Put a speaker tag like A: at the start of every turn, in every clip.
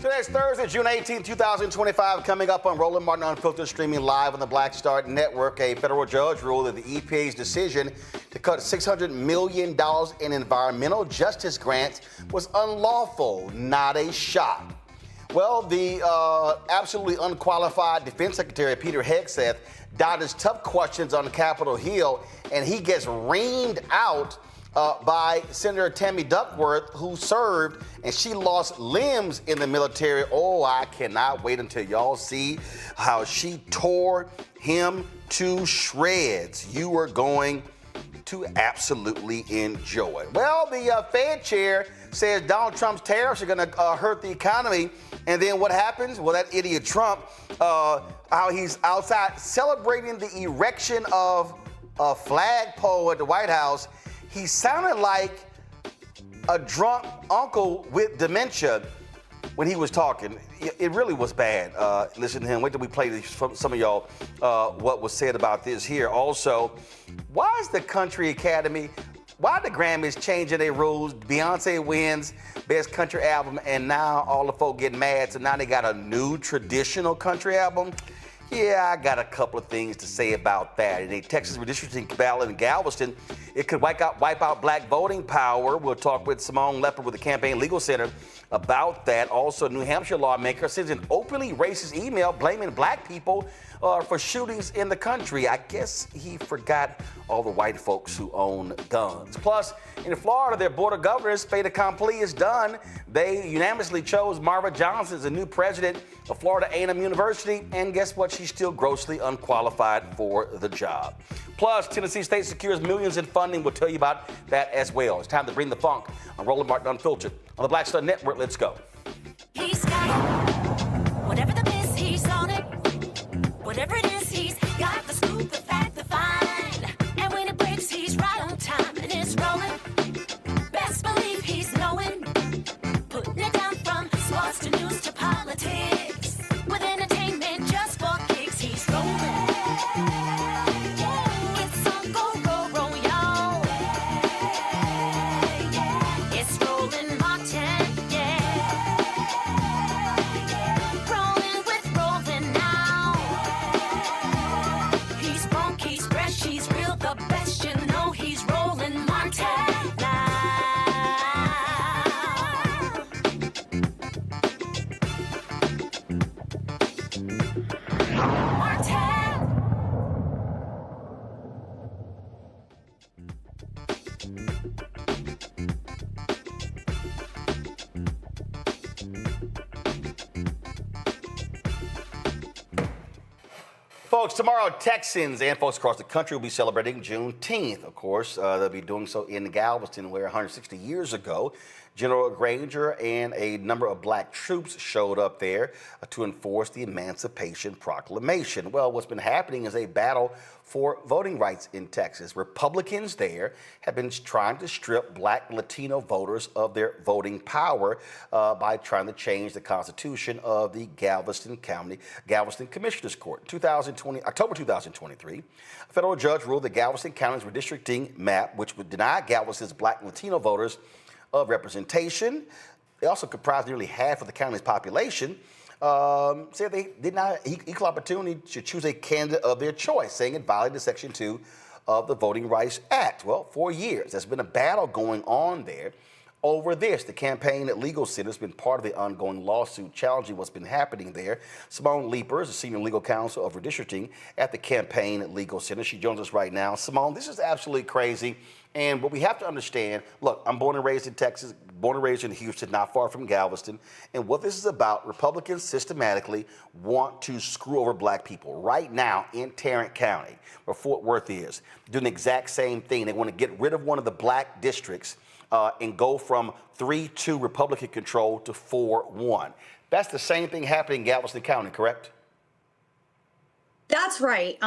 A: Today is Thursday, June 18, 2025. Coming up on Roland Martin Unfiltered, streaming live on the Black Star Network, a federal judge ruled that the EPA's decision to cut $600 million in environmental justice grants was unlawful, not a shock. Well, the absolutely unqualified Defense Secretary Peter Hegseth dodges tough questions on Capitol Hill, and he gets reamed out by Senator Tammy Duckworth, who served, and she lost limbs in the military. Oh, I cannot wait until y'all see how she tore him to shreds. You are going to absolutely enjoy. Well, the Fed chair says Donald Trump's tariffs are going to hurt the economy. And then what happens? Well, that idiot Trump, how he's outside celebrating the erection of a flagpole at the White House. He sounded like a drunk uncle with dementia when he was talking. It really was bad. Listen to him. Wait till we play from some of y'all what was said about this here. Also, why is the Country Academy, why the Grammys changing their rules? Beyonce wins Best Country Album, and now all the folk get mad, so now they got a new traditional country album? Yeah, I got a couple of things to say about that. In a Texas redistricting ballot in Galveston, it could wipe out black voting power. We'll talk with Simone Leeper with the Campaign Legal Center about that. Also, a New Hampshire lawmaker sends an openly racist email blaming black people for shootings in the country. I guess he forgot all the white folks who own guns. Plus, in Florida, their board of governors fait accompli is done. They unanimously chose Marva as the new president of Florida A&M University, and guess what? She's still grossly unqualified for the job. Plus, Tennessee State secures millions in funding. We'll tell you about that as well. It's time to bring the funk on Roland Martin Unfiltered on the Black Star Network. Let's go.
B: He's got it. Whatever the miss, he's on it. Whatever it is, he's got the scoop, the fact, the find. And when it breaks, he's right on time and it's rolling. Best believe he's knowing. Putting it down from sports to news to politics. With entertainment just for kicks, he's rolling. It's on go, roll, roll, y'all. It's Roland Martin, yeah. Rolling with Roland now. He's funk, he's fresh, he's real, the best, you know he's Roland Martin now.
A: Folks, tomorrow Texans and folks across the country will be celebrating Juneteenth. Of course, they'll be doing so in Galveston, where 160 years ago, General Granger and a number of black troops showed up there to enforce the Emancipation Proclamation. Well, what's been happening is a battle for voting rights in Texas. Republicans there have been trying to strip black Latino voters of their voting power by trying to change the constitution of the Galveston Commissioners Court. October 2023, a federal judge ruled that Galveston County's redistricting map, which would deny Galveston's black Latino voters of representation. They also comprise nearly half of the county's population. Said they did not equal opportunity to choose a candidate of their choice, saying it violated Section 2 of the Voting Rights Act. Well, for years, there's been a battle going on there over this. The Campaign Legal Center has been part of the ongoing lawsuit challenging what's been happening there. Simone Leeper is the senior legal counsel of redistricting at the Campaign Legal Center. She joins us right now. Simone, this is absolutely crazy. And what we have to understand, look, I'm born and raised in Texas, born and raised in Houston, not far from Galveston. And what this is about, Republicans systematically want to screw over black people. Right now in Tarrant County, where Fort Worth is, doing the exact same thing. They want to get rid of one of the black districts and go from 3-2 Republican control to 4-1. That's the same thing happening in Galveston County, correct?
C: That's right.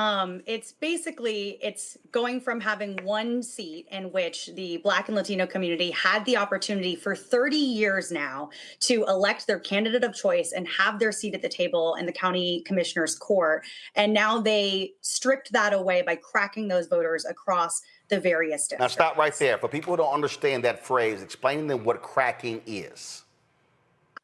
C: It's going from having one seat in which the Black and Latino community had the opportunity for 30 years now to elect their candidate of choice and have their seat at the table in the county commissioner's court. And now they stripped that away by cracking those voters across the various districts.
A: Now stop right there. For people who don't understand that phrase, explain to them what cracking is.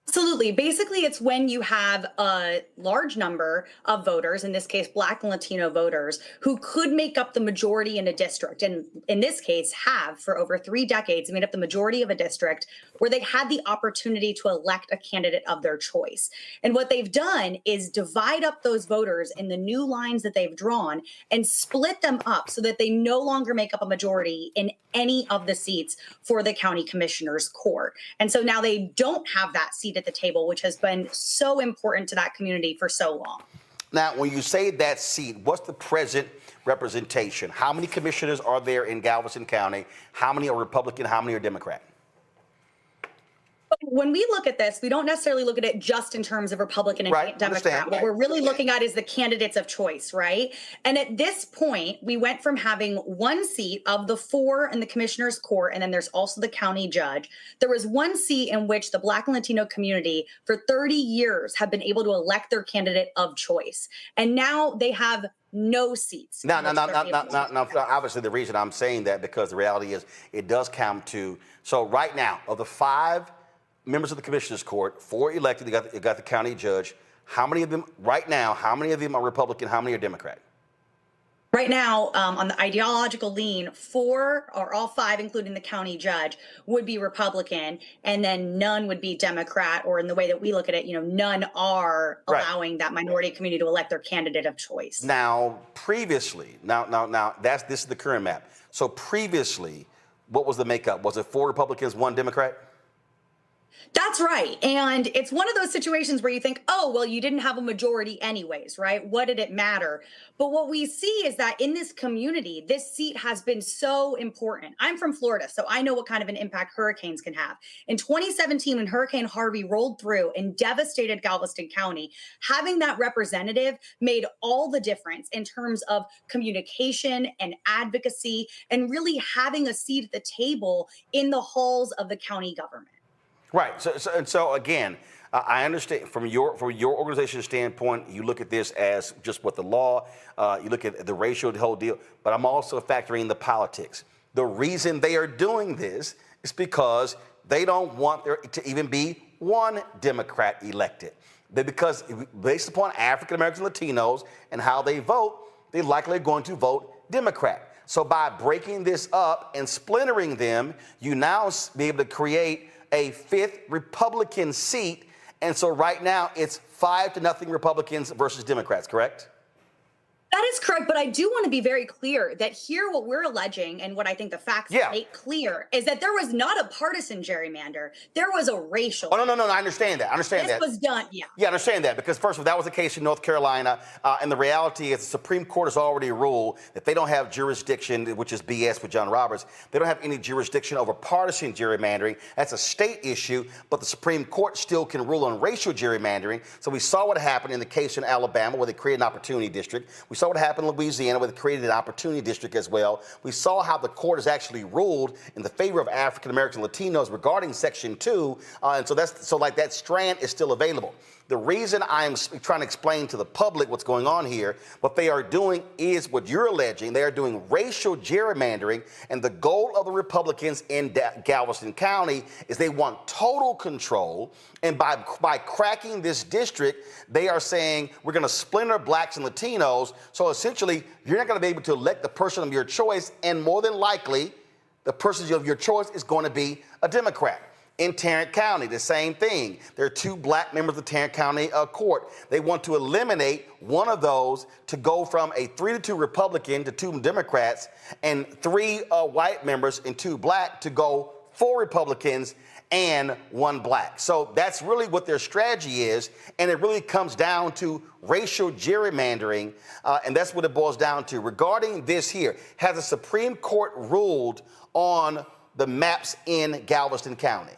C: Absolutely. Basically, it's when you have a large number of voters, in this case, Black and Latino voters, who could make up the majority in a district. And in this case, have for over 3 decades made up the majority of a district where they had the opportunity to elect a candidate of their choice. And what they've done is divide up those voters in the new lines that they've drawn and split them up so that they no longer make up a majority in any of the seats for the county commissioner's court. And so now they don't have that seat at the table, which has been so important to that community for so long.
A: Now, when you say that seat, what's the present representation? How many commissioners are there in Galveston County? How many are Republican? How many are Democrat?
C: When we look at this, we don't necessarily look at it just in terms of Republican and
A: Right,
C: Democrat.
A: understand.
C: What we're really looking at is the candidates of choice, right? And at this point, we went from having 1 seat of the 4 in the commissioner's court, and then there's also the county judge. There was 1 seat in which the Black and Latino community for 30 years have been able to elect their candidate of choice. And now they have no seats.
A: No. Obviously, the reason I'm saying that, because the reality is it does count to, so right now, of the 5 members of the commissioner's court, 4 elected, you got the county judge. How many of them right now, how many of them are Republican? How many are Democrat?
C: Right now, on the ideological lean, 4 or all 5, including the county judge, would be Republican, and then none would be Democrat, or in the way that we look at it, none are allowing that minority community to elect their candidate of choice.
A: Now, previously, this is the current map. So previously, what was the makeup? Was it 4 Republicans, 1 Democrat?
C: That's right. And it's one of those situations where you think, oh, well, you didn't have a majority anyways, right? What did it matter? But what we see is that in this community, this seat has been so important. I'm from Florida, so I know what kind of an impact hurricanes can have. In 2017, when Hurricane Harvey rolled through and devastated Galveston County, having that representative made all the difference in terms of communication and advocacy, and really having a seat at the table in the halls of the county government.
A: Right. So again, I understand from your organization's standpoint, you look at this as just what the law, you look at the racial, the whole deal, but I'm also factoring in the politics. The reason they are doing this is because they don't want there to even be 1 Democrat elected. Because based upon African Americans and Latinos and how they vote, they likely are going to vote Democrat. So by breaking this up and splintering them, you now be able to create a 5th Republican seat. And so right now it's 5-0 Republicans versus Democrats, correct?
C: That is correct, but I do want to be very clear that here what we're alleging, and what I think the facts make clear, is that there was not a partisan gerrymander. There was a racial.
A: Oh, no, I understand that.
C: This was done,
A: Yeah, I understand that, because first of all, that was the case in North Carolina, and the reality is the Supreme Court has already ruled that they don't have jurisdiction, which is BS with John Roberts. They don't have any jurisdiction over partisan gerrymandering. That's a state issue, but the Supreme Court still can rule on racial gerrymandering. So we saw what happened in the case in Alabama, where they created an opportunity district. We saw what happened in Louisiana, where they created an opportunity district as well. We saw how the court has actually ruled in the favor of African Americans and Latinos regarding Section 2, and so that strand is still available. The reason I'm trying to explain to the public what's going on here, what they are doing is what you're alleging. They are doing racial gerrymandering, and the goal of the Republicans in Galveston County is they want total control, and by cracking this district, they are saying we're going to splinter Blacks and Latinos, so essentially you're not going to be able to elect the person of your choice, and more than likely, the person of your choice is going to be a Democrat. In Tarrant County, the same thing. There are 2 Black members of the Tarrant County court. They want to eliminate one of those to go from a 3-2 Republican to 2 Democrats, and 3 white members and 2 Black to go 4 Republicans and 1 Black. So that's really what their strategy is, and it really comes down to racial gerrymandering, and that's what it boils down to. Regarding this here, has the Supreme Court ruled on the maps in Galveston County?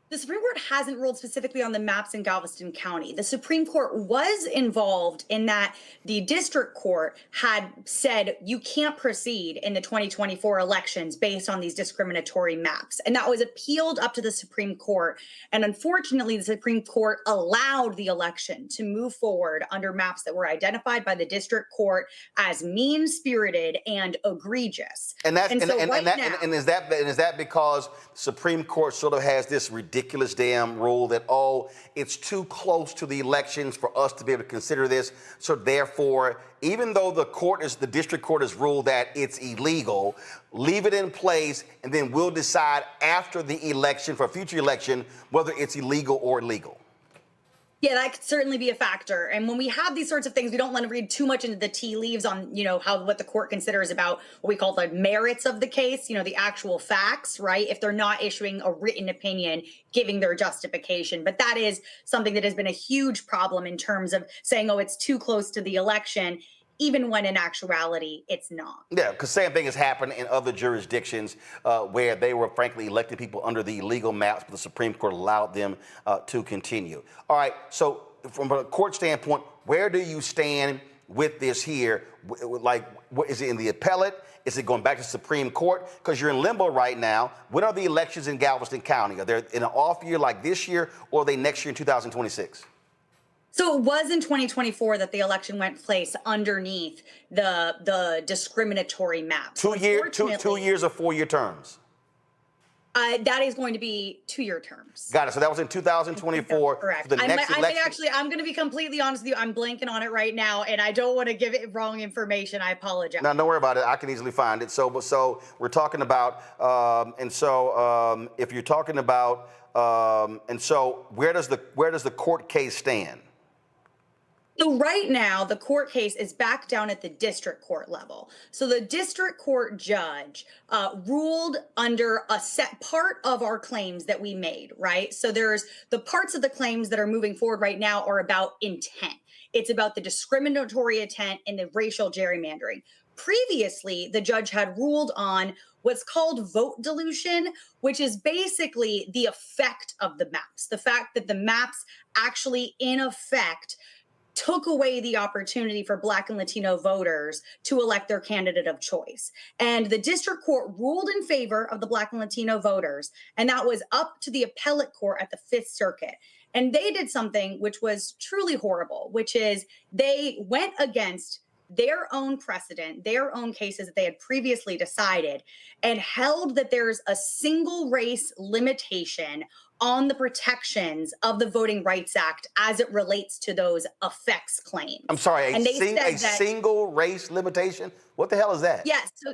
C: The Supreme Court hasn't ruled specifically on the maps in Galveston County. The Supreme Court was involved in that the district court had said you can't proceed in the 2024 elections based on these discriminatory maps. And that was appealed up to the Supreme Court. And unfortunately, the Supreme Court allowed the election to move forward under maps that were identified by the district court as mean-spirited and egregious.
A: And is that because the Supreme Court sort of has this ridiculous ridiculous damn rule that, oh, it's too close to the elections for us to be able to consider this. So therefore, even though the district court has ruled that it's illegal, leave it in place, and then we'll decide after the election, for a future election, whether it's illegal or illegal.
C: Yeah, that could certainly be a factor. And when we have these sorts of things, we don't want to read too much into the tea leaves on, what the court considers about what we call the merits of the case, the actual facts, right? If they're not issuing a written opinion, giving their justification. But that is something that has been a huge problem in terms of saying, oh, it's too close to the election, even when in actuality, it's not. Yeah,
A: because same thing has happened in other jurisdictions where they were frankly electing people under the illegal maps, but the Supreme Court allowed them to continue. All right, so from a court standpoint, where do you stand with this here? Like, is it in the appellate? Is it going back to Supreme Court? Because you're in limbo right now. When are the elections in Galveston County? Are they in an off year like this year, or are they next year in 2026?
C: So it was in 2024 that the election went place underneath the discriminatory map.
A: 2 years or 4 year terms?
C: That is going to be 2 year terms.
A: Got it. So that was in 2024.
C: Correct.
A: The next election.
C: I'm going to be completely honest with you. I'm blanking on it right now, and I don't want to give it wrong information. I apologize.
A: No, don't worry about it. I can easily find it. So we're talking about, if you're talking about, where does the court case stand?
C: So right now, the court case is back down at the district court level. So the district court judge ruled under a set part of our claims that we made, right? So there's the parts of the claims that are moving forward right now are about intent. It's about the discriminatory intent and the racial gerrymandering. Previously, the judge had ruled on what's called vote dilution, which is basically the effect of the maps. The fact that the maps actually, in effect, took away the opportunity for Black and Latino voters to elect their candidate of choice. And the district court ruled in favor of the Black and Latino voters, and that was up to the appellate court at the Fifth Circuit. And they did something which was truly horrible, which is they went against their own precedent, their own cases that they had previously decided, and held that there's a single race limitation on the protections of the Voting Rights Act as it relates to those effects claims.
A: I'm sorry, a single race limitation? What the hell is that?
C: Yes. So,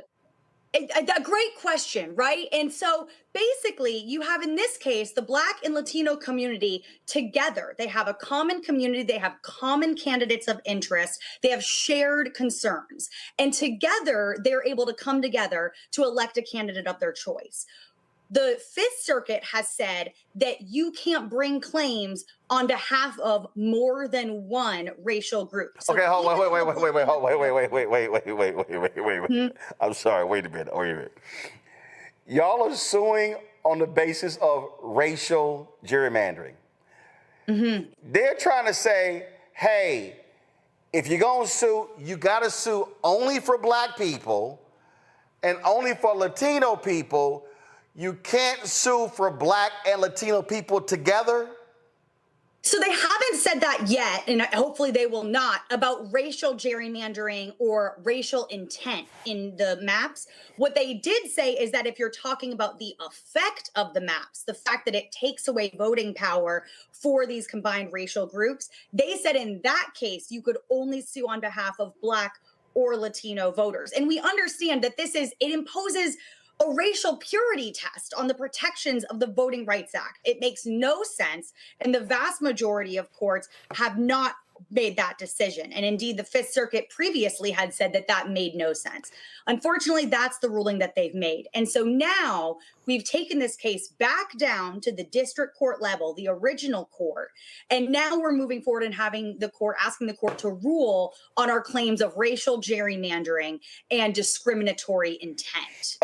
C: a great question, right? And so basically you have in this case, the Black and Latino community together. They have a common community. They have common candidates of interest. They have shared concerns. And together, they're able to come together to elect a candidate of their choice. The Fifth Circuit has said that you can't bring claims on behalf of more than one racial group. So
A: okay, hold on, wait. I'm sorry, wait a minute. Y'all are suing on the basis of racial gerrymandering. Mm-hmm. They're trying to say, hey, if you're going to sue, you got to sue only for Black people and only for Latino people. You can't sue for Black and Latino people together?
C: So they haven't said that yet, and hopefully they will not, about racial gerrymandering or racial intent in the maps. What they did say is that if you're talking about the effect of the maps, the fact that it takes away voting power for these combined racial groups, they said in that case, you could only sue on behalf of Black or Latino voters. And we understand that it imposes a racial purity test on the protections of the Voting Rights Act. It makes no sense, and the vast majority of courts have not made that decision. And indeed, the Fifth Circuit previously had said that that made no sense. Unfortunately, that's the ruling that they've made. And so now we've taken this case back down to the district court level, the original court. And now we're moving forward and asking the court to rule on our claims of racial gerrymandering and discriminatory intent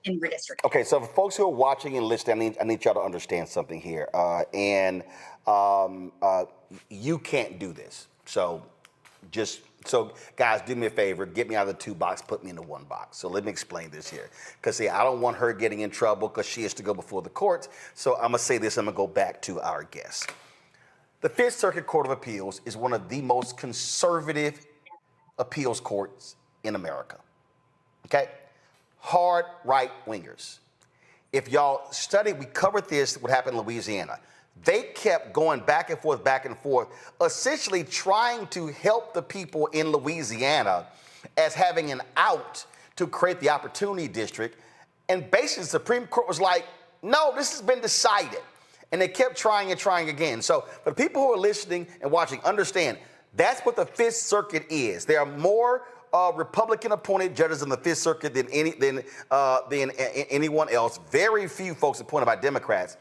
C: in redistricting.
A: Okay, so for folks who are watching and listening, I need y'all to understand something here. You can't do this. So guys, do me a favor, get me out of the 2 box, put me in the 1 box. So let me explain this here. Because see, I don't want her getting in trouble because she has to go before the courts. So I'm gonna say this, I'm gonna go back to our guest. The Fifth Circuit Court of Appeals is one of the most conservative appeals courts in America. Okay? Hard right wingers. if y'all study, we covered this, what happened in Louisiana. They kept going back and forth, essentially trying to help the people in Louisiana as having an out to create the Opportunity District. And basically, the Supreme Court was like, no, this has been decided. And they kept trying and trying again. So for the people who are listening and watching, understand, that's what the Fifth Circuit is. There are more Republican-appointed judges in the Fifth Circuit than anyone else. Very few folks appointed by Democrats.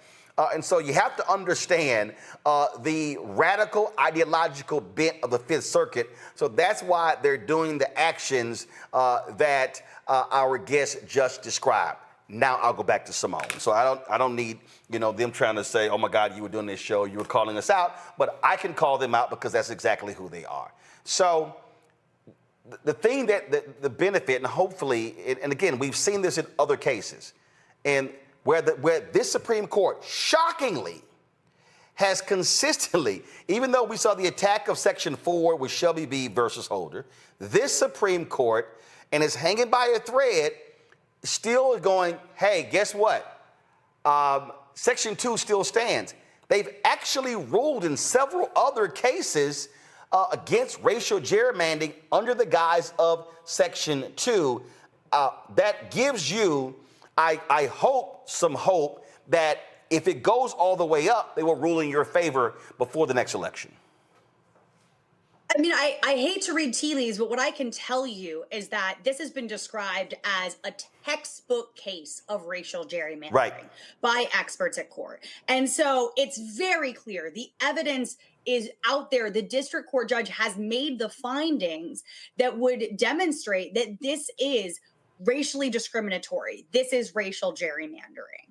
A: And so you have to understand the radical ideological bent of the Fifth Circuit. So that's why they're doing the actions that our guest just described. Now I'll go back to Simone. So I don't need them trying to say, oh my God, you were doing this show, you were calling us out, but I can call them out because that's exactly who they are. So the thing that the benefit, and hopefully, and again, we've seen this in other cases, and where this Supreme Court shockingly has consistently, even though we saw the attack of Section 4 with Shelby B versus Holder, this Supreme Court, and it's hanging by a thread, still is going, hey, guess what? Section 2 still stands. They've actually ruled in several other cases against racial gerrymandering under the guise of Section 2. That gives you, I hope, some hope that if it goes all the way up, they will rule in your favor before the next election.
C: I mean, I hate to read tea leaves, but what I can tell you is that this has been described as a textbook case of racial gerrymandering by experts at court. And so it's very clear. The evidence is out there. The district court judge has made the findings that would demonstrate that this is racially discriminatory. This is racial gerrymandering.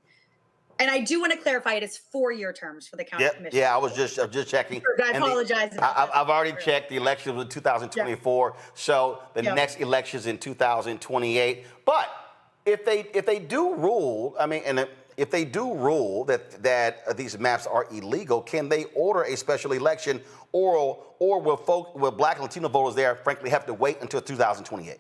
C: And I do want to clarify, it is 4-year terms for the county commission.
A: Yeah, I was just checking.
C: I apologize.
A: I've already checked. The election was in 2024, so the next election is in 2028. But if they do rule, I mean, and if they do rule that these maps are illegal, can they order a special election, or will Black and Latino voters there, frankly, have to wait until 2028?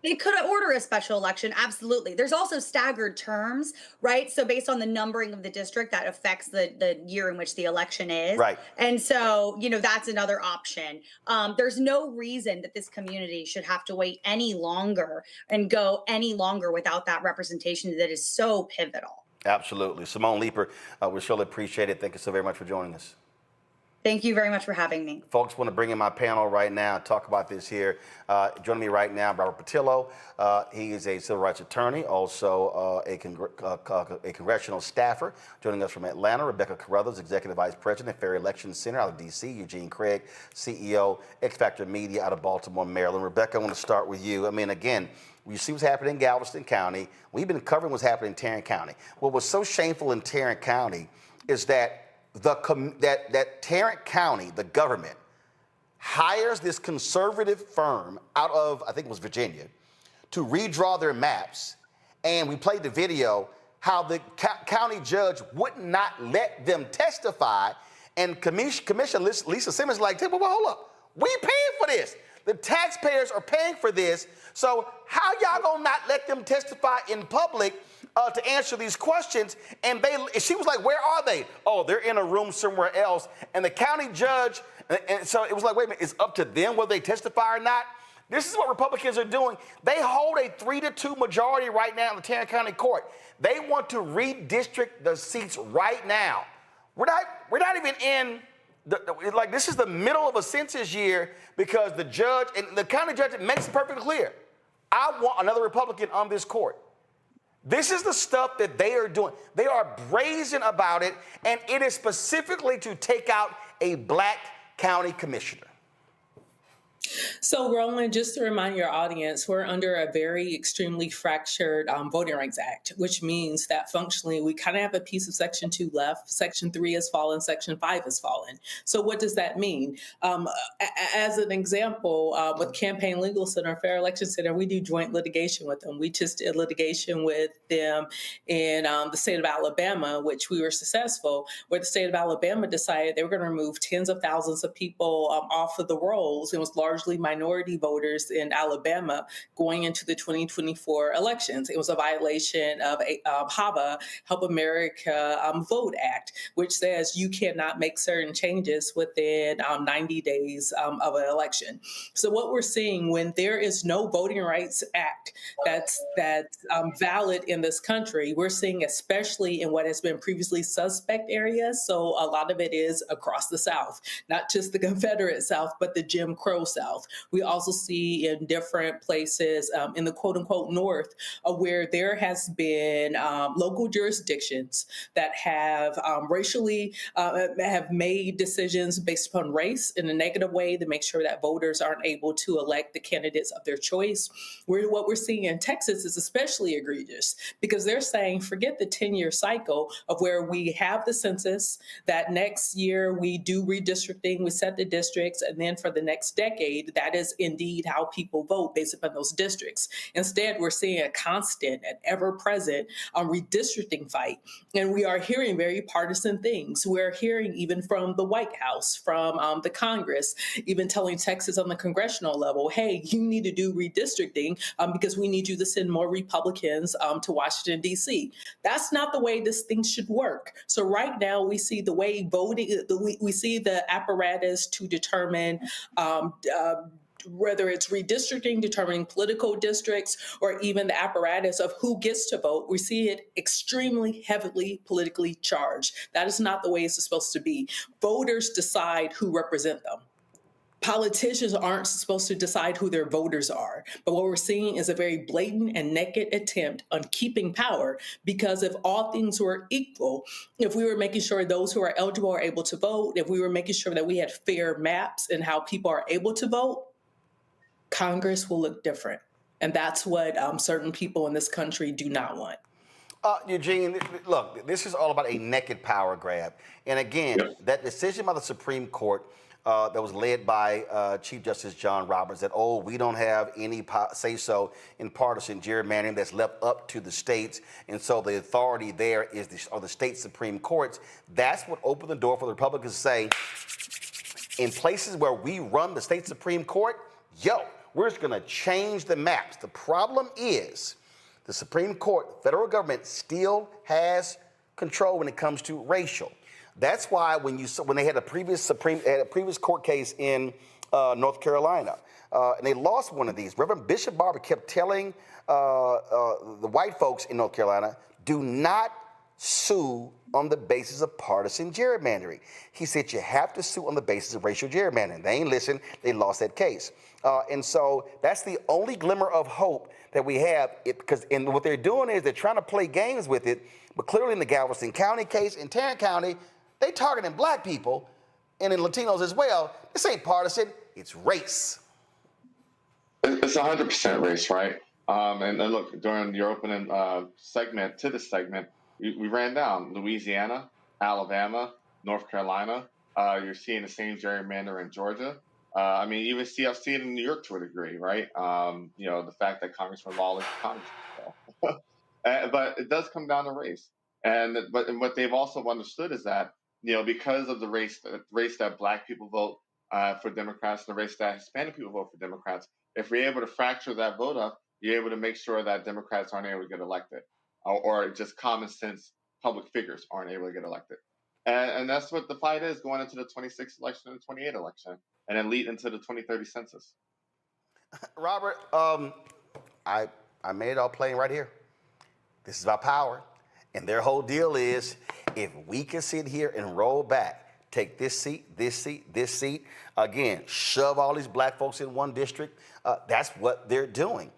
C: They could order a special election, absolutely. There's also staggered terms, right? So based on the numbering of the district, that affects the year in which the election is. Right. And so, that's another option. There's no reason that this community should have to wait any longer and go any longer without that representation that is so pivotal. Absolutely. Simone Leeper, we surely appreciate it. Thank you so very much for joining us. Thank you very much for having me. Folks, want to bring in my panel right now, talk about this here. Joining me right now, Robert Patillo. He is a civil rights attorney, also a congressional staffer. Joining us from Atlanta, Rebecca Carruthers, Executive Vice President, Fair Election Center out of D.C., Eugene Craig, CEO, X Factor Media out of Baltimore, Maryland. Rebecca, I want to start with you. I mean, again, you see what's happening in Galveston County. We've been covering what's happening in Tarrant County. What was so shameful in Tarrant County is that that Tarrant County, the government, hires this conservative firm out of, I think it was Virginia, to redraw their maps. And we played the video how the county judge would not let them testify. And Commissioner Lisa Simmons like, well, hold up, we paying for this. The taxpayers are paying for this. So how y'all gonna not let them testify in public to answer these questions? And she was like, where are they? Oh, they're in a room somewhere else. And the county judge, and so it was like, wait a minute, it's up to them whether they testify or not. This is what Republicans are doing. They hold a 3-2 majority right now in the Tarrant County Court. They want to redistrict the seats right now. We're not even in this is the middle of a census year, because the judge and the county judge makes it perfectly clear. I want another Republican on this court. This is the stuff that they are doing. They are brazen about it, and it is specifically to take out a Black county commissioner.
D: So, Roland, just to remind your audience, we're under a very extremely fractured Voting Rights Act, which means that functionally we kind of have a piece of Section 2 left. Section 3 has fallen. Section 5 has fallen. So what does that mean? As an example, with Campaign Legal Center, Fair Election Center, we do joint litigation with them. We just did litigation with them in the state of Alabama, which we were successful, where the state of Alabama decided they were going to remove tens of thousands of people off of the rolls. It was largely largely minority voters in Alabama going into the 2024 elections. It was a violation of HAVA, Help America Vote Act, which says you cannot make certain changes within 90 days of an election. So what we're seeing when there is no Voting Rights Act that's valid in this country, we're seeing especially in what has been previously suspect areas. So a lot of it is across the South, not just the Confederate South, but the Jim Crow South. We also see in different places in the quote unquote North where there has been local jurisdictions that have racially have made decisions based upon race in a negative way to make sure that voters aren't able to elect the candidates of their choice. What we're seeing in Texas is especially egregious because they're saying forget the 10-year cycle of where we have the census, that next year we do redistricting, we set the districts, and then for the next decade, that is indeed how people vote based upon those districts. Instead, we're seeing a constant and ever-present redistricting fight, and we are hearing very partisan things. We're hearing even from the White House, from the Congress, even telling Texas on the congressional level, hey, you need to do redistricting because we need you to send more Republicans to Washington, D.C. That's not the way this thing should work. So right now we see the way voting, we see the apparatus to determine whether it's redistricting, determining political districts, or even the apparatus of who gets to vote, we see it extremely heavily politically charged. That is not the way it's supposed to be. Voters decide who represent them. Politicians aren't supposed to decide who their voters are. But what we're seeing is a very blatant and naked attempt on keeping power, because if all things were equal, if we were making sure those who are eligible are able to vote, if we were making sure that we had fair maps in how people are able to vote, Congress will look different. And that's what certain people in this country do not want.
A: Eugene, look, this is all about a naked power grab. And again, that decision by the Supreme Court that was led by Chief Justice John Roberts that, we don't have any say-so in partisan gerrymandering, that's left up to the states. And so the authority there is the state Supreme Courts. That's what opened the door for the Republicans to say, in places where we run the state Supreme Court, we're just going to change the maps. The problem is the Supreme Court, federal government, still has control when it comes to racial. That's why when they had a previous court case in North Carolina, and they lost one of these, Reverend Bishop Barber kept telling the white folks in North Carolina, do not sue on the basis of partisan gerrymandering. He said you have to sue on the basis of racial gerrymandering. They ain't listened. They lost that case. And so that's the only glimmer of hope that we have, because what they're doing is they're trying to play games with it, but clearly in the Galveston County case, in Tarrant County, they targeting black people and in Latinos as well. This ain't partisan, it's race.
E: It's 100% race, right? And look, during your opening segment to this segment, we ran down Louisiana, Alabama, North Carolina. You're seeing the same gerrymander in Georgia. I mean, even see it in New York to a degree, right? The fact that Congressman Lawless, but it does come down to race. And what they've also understood is that, because of the race that black people vote for Democrats and the race that Hispanic people vote for Democrats, if we're able to fracture that vote up, you're able to make sure that Democrats aren't able to get elected, or just common sense public figures aren't able to get elected. And that's what the fight is going into the 26th election and the 28th election, and then lead into the 2030 census.
A: Robert, I made it all plain right here. This is about power. And their whole deal is, if we can sit here and roll back, take this seat, this seat, this seat, again, shove all these black folks in one district, that's what they're doing.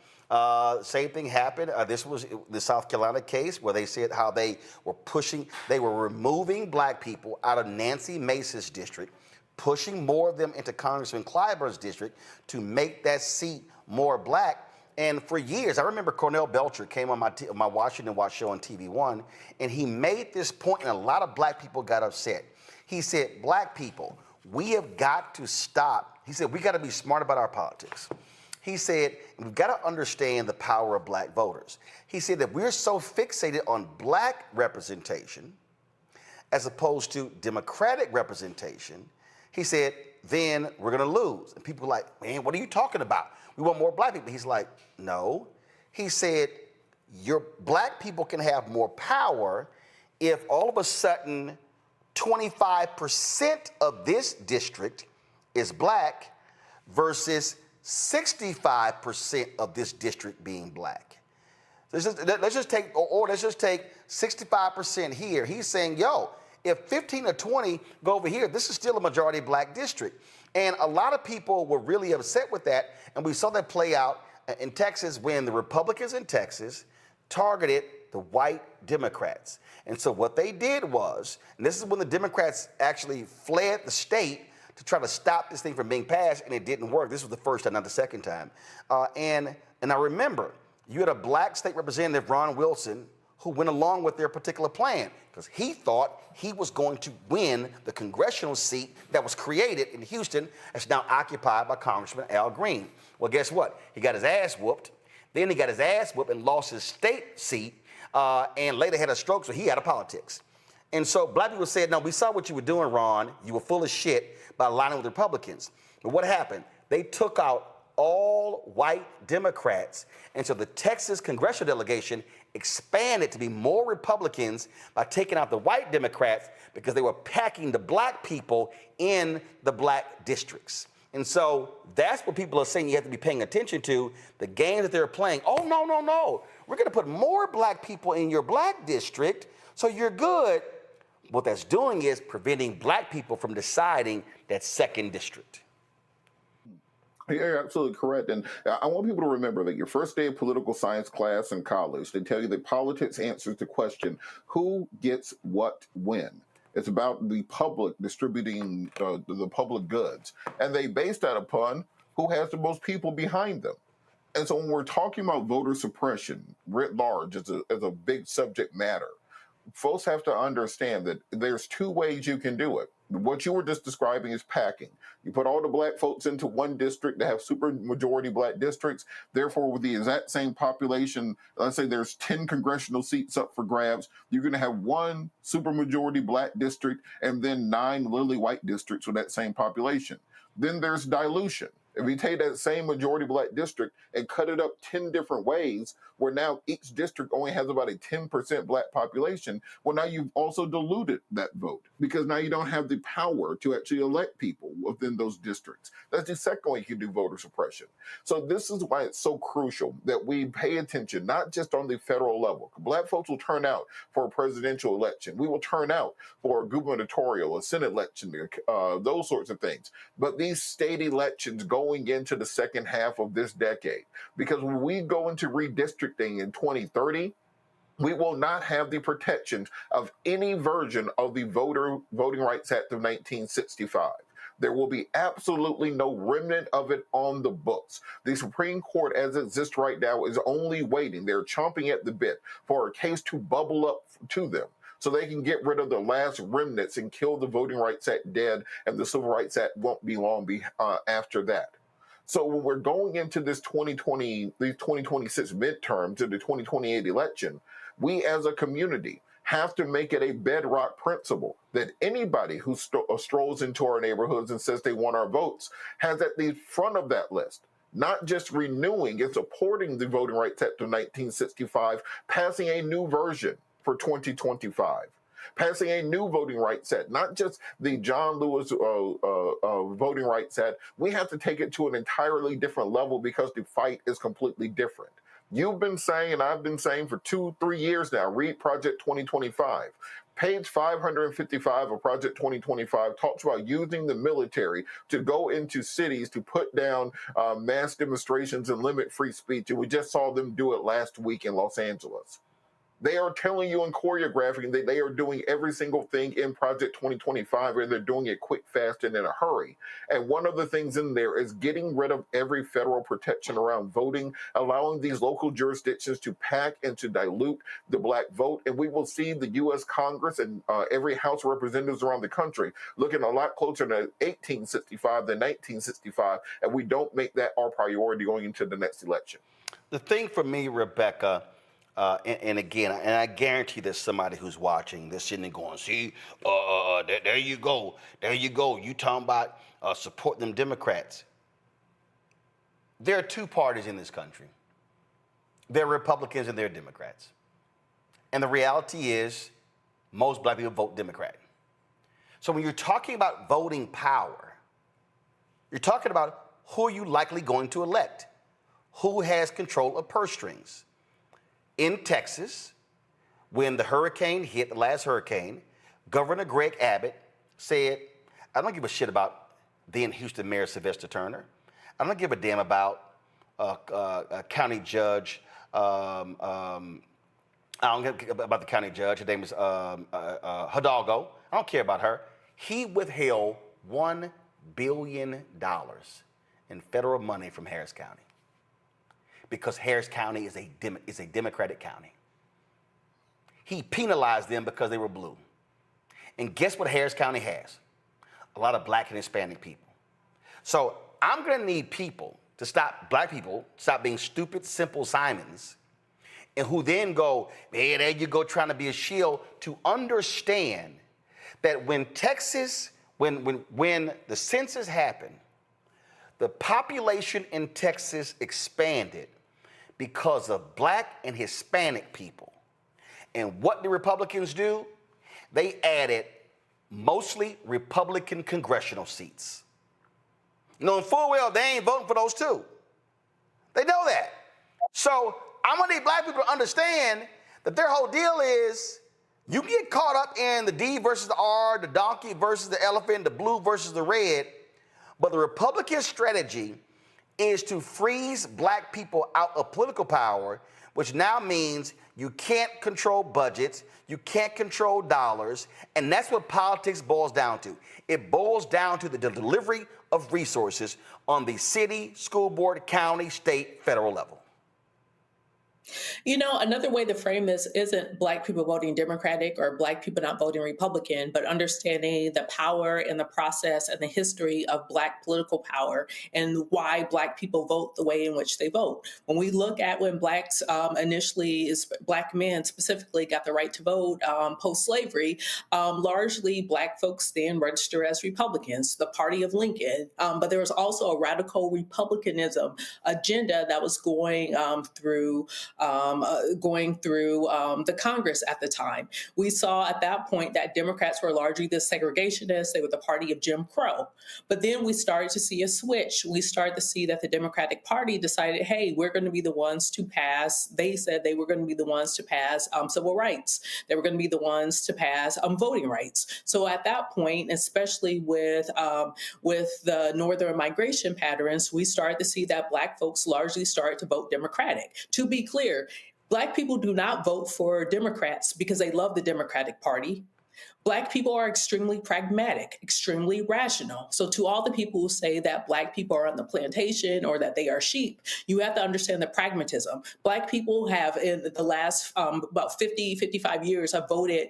A: Same thing happened. This was the South Carolina case where they said how they were removing black people out of Nancy Mace's district, pushing more of them into Congressman Clyburn's district to make that seat more black. And for years, I remember Cornell Belcher came on my Washington Watch show on TV One, and he made this point, and a lot of black people got upset. He said, black people, we have got to stop. He said, we got to be smart about our politics. He said, we've got to understand the power of black voters. He said that we're so fixated on black representation as opposed to Democratic representation. He said, then we're going to lose. And people are like, man, what are you talking about? We want more black people. He's like, no. He said, your black people can have more power if all of a sudden 25% of this district is black versus 65% of this district being black. Let's just take 65% here. He's saying, yo, if 15 or 20 go over here, this is still a majority black district. And a lot of people were really upset with that. And we saw that play out in Texas when the Republicans in Texas targeted the white Democrats. And so what they did was, and this is when the Democrats actually fled the state to try to stop this thing from being passed, and it didn't work. This was the first time, not the second time. And I remember, you had a black state representative, Ron Wilson, who went along with their particular plan because he thought he was going to win the congressional seat that was created in Houston that's now occupied by Congressman Al Green. Well, guess what? He got his ass whooped. Then he got his ass whooped and lost his state seat and later had a stroke, so he out of politics. And so black people said, no, we saw what you were doing, Ron. You were full of shit by aligning with Republicans. But what happened? They took out all white Democrats. And so the Texas congressional delegation expanded to be more Republicans by taking out the white Democrats because they were packing the black people in the black districts. And so that's what people are saying you have to be paying attention to, the games that they're playing. Oh, no, no, no. We're going to put more black people in your black district, so you're good. What that's doing is preventing black people from deciding that second district.
F: You're absolutely correct. And I want people to remember that your first day of political science class in college, they tell you that politics answers the question, who gets what when? It's about the public distributing the public goods. And they base that upon who has the most people behind them. And so when we're talking about voter suppression writ large as a big subject matter, folks have to understand that there's two ways you can do it. What you were just describing is packing. You put all the black folks into one district to have super majority black districts. Therefore, with the exact same population, let's say there's 10 congressional seats up for grabs, you're going to have one super majority black district and then 9 lily white districts with that same population. Then there's dilution. If you take that same majority black district and cut it up 10 different ways, where now each district only has about a 10% black population, well, now you've also diluted that vote because now you don't have the power to actually elect people within those districts. That's the second way you can do voter suppression. So this is why it's so crucial that we pay attention, not just on the federal level. Black folks will turn out for a presidential election. We will turn out for a gubernatorial, a Senate election, those sorts of things. But these state elections going into the second half of this decade, because when we go into redistricting in 2030, we will not have the protections of any version of the Voting Rights Act of 1965. There will be absolutely no remnant of it on the books. The Supreme Court, as it exists right now, is only waiting. They're chomping at the bit for a case to bubble up to them so they can get rid of the last remnants and kill the Voting Rights Act dead, and the Civil Rights Act won't be long after that. So when we're going into this 2026 midterm to the 2028 election, we as a community have to make it a bedrock principle that anybody who strolls into our neighborhoods and says they want our votes has at the front of that list, not just renewing and supporting the Voting Rights Act of 1965, passing a new version for 2025. Passing a new Voting Rights Act, not just the John Lewis Voting Rights Act. We have to take it to an entirely different level because the fight is completely different. You've been saying, and I've been saying for 2-3 years now, read Project 2025. Page 555 of Project 2025 talks about using the military to go into cities to put down mass demonstrations and limit free speech. And we just saw them do it last week in Los Angeles. They are telling you and choreographing that they are doing every single thing in Project 2025, and they're doing it quick, fast, and in a hurry. And one of the things in there is getting rid of every federal protection around voting, allowing these local jurisdictions to pack and to dilute the black vote. And we will see the U.S. Congress and every House of Representatives around the country looking a lot closer to 1865 than 1965, and we don't make that our priority going into the next election.
A: The thing for me, Rebecca, And again, and I guarantee there's somebody who's watching, they're sitting there going, see, there you go. You talking about support them Democrats. There are two parties in this country. There are Republicans and there are Democrats. And the reality is most black people vote Democrat. So when you're talking about voting power, you're talking about who are you likely going to elect? Who has control of purse strings? In Texas, when the hurricane hit, the last hurricane, Governor Greg Abbott said, I don't give a shit about then Houston Mayor Sylvester Turner. I don't give a damn about county judge. I don't give about the county judge. Her name is Hidalgo. I don't care about her. He withheld $1 billion in federal money from Harris County because Harris County is a Democratic county. He penalized them because they were blue. And guess what Harris County has? A lot of black and Hispanic people. So I'm going to need people to stop, black people, stop being stupid, simple Simons, and who then go, hey, there you go, trying to be a shield, to understand that when Texas, when the census happened, the population in Texas expanded because of black and Hispanic people. And what do Republicans do? They added mostly Republican congressional seats. Knowing full well they ain't voting for those two. They know that. So I'm gonna need black people to understand that their whole deal is you get caught up in the D versus the R, the donkey versus the elephant, the blue versus the red, but the Republican strategy is to freeze black people out of political power, which now means you can't control budgets, you can't control dollars, and that's what politics boils down to. It boils down to the delivery of resources on the city, school board, county, state, federal level.
D: You know, another way to frame this isn't black people voting Democratic or black people not voting Republican, but understanding the power and the process and the history of black political power and why black people vote the way in which they vote. When we look at when blacks black men specifically got the right to vote post-slavery, largely black folks then register as Republicans, the party of Lincoln. But there was also a radical republicanism agenda that was going through the Congress at the time. We saw at that point that Democrats were largely the segregationists. They were the party of Jim Crow. But then we started to see a switch. We started to see that the Democratic Party decided, hey, we're going to be the ones to pass. They said they were going to be the ones to pass civil rights. They were going to be the ones to pass voting rights. So at that point, especially with the northern migration patterns, we started to see that black folks largely started to vote Democratic. To be clear, black people do not vote for Democrats because they love the Democratic Party. Black people are extremely pragmatic, extremely rational. So to all the people who say that black people are on the plantation or that they are sheep, you have to understand the pragmatism. Black people have in the last about 55 years have voted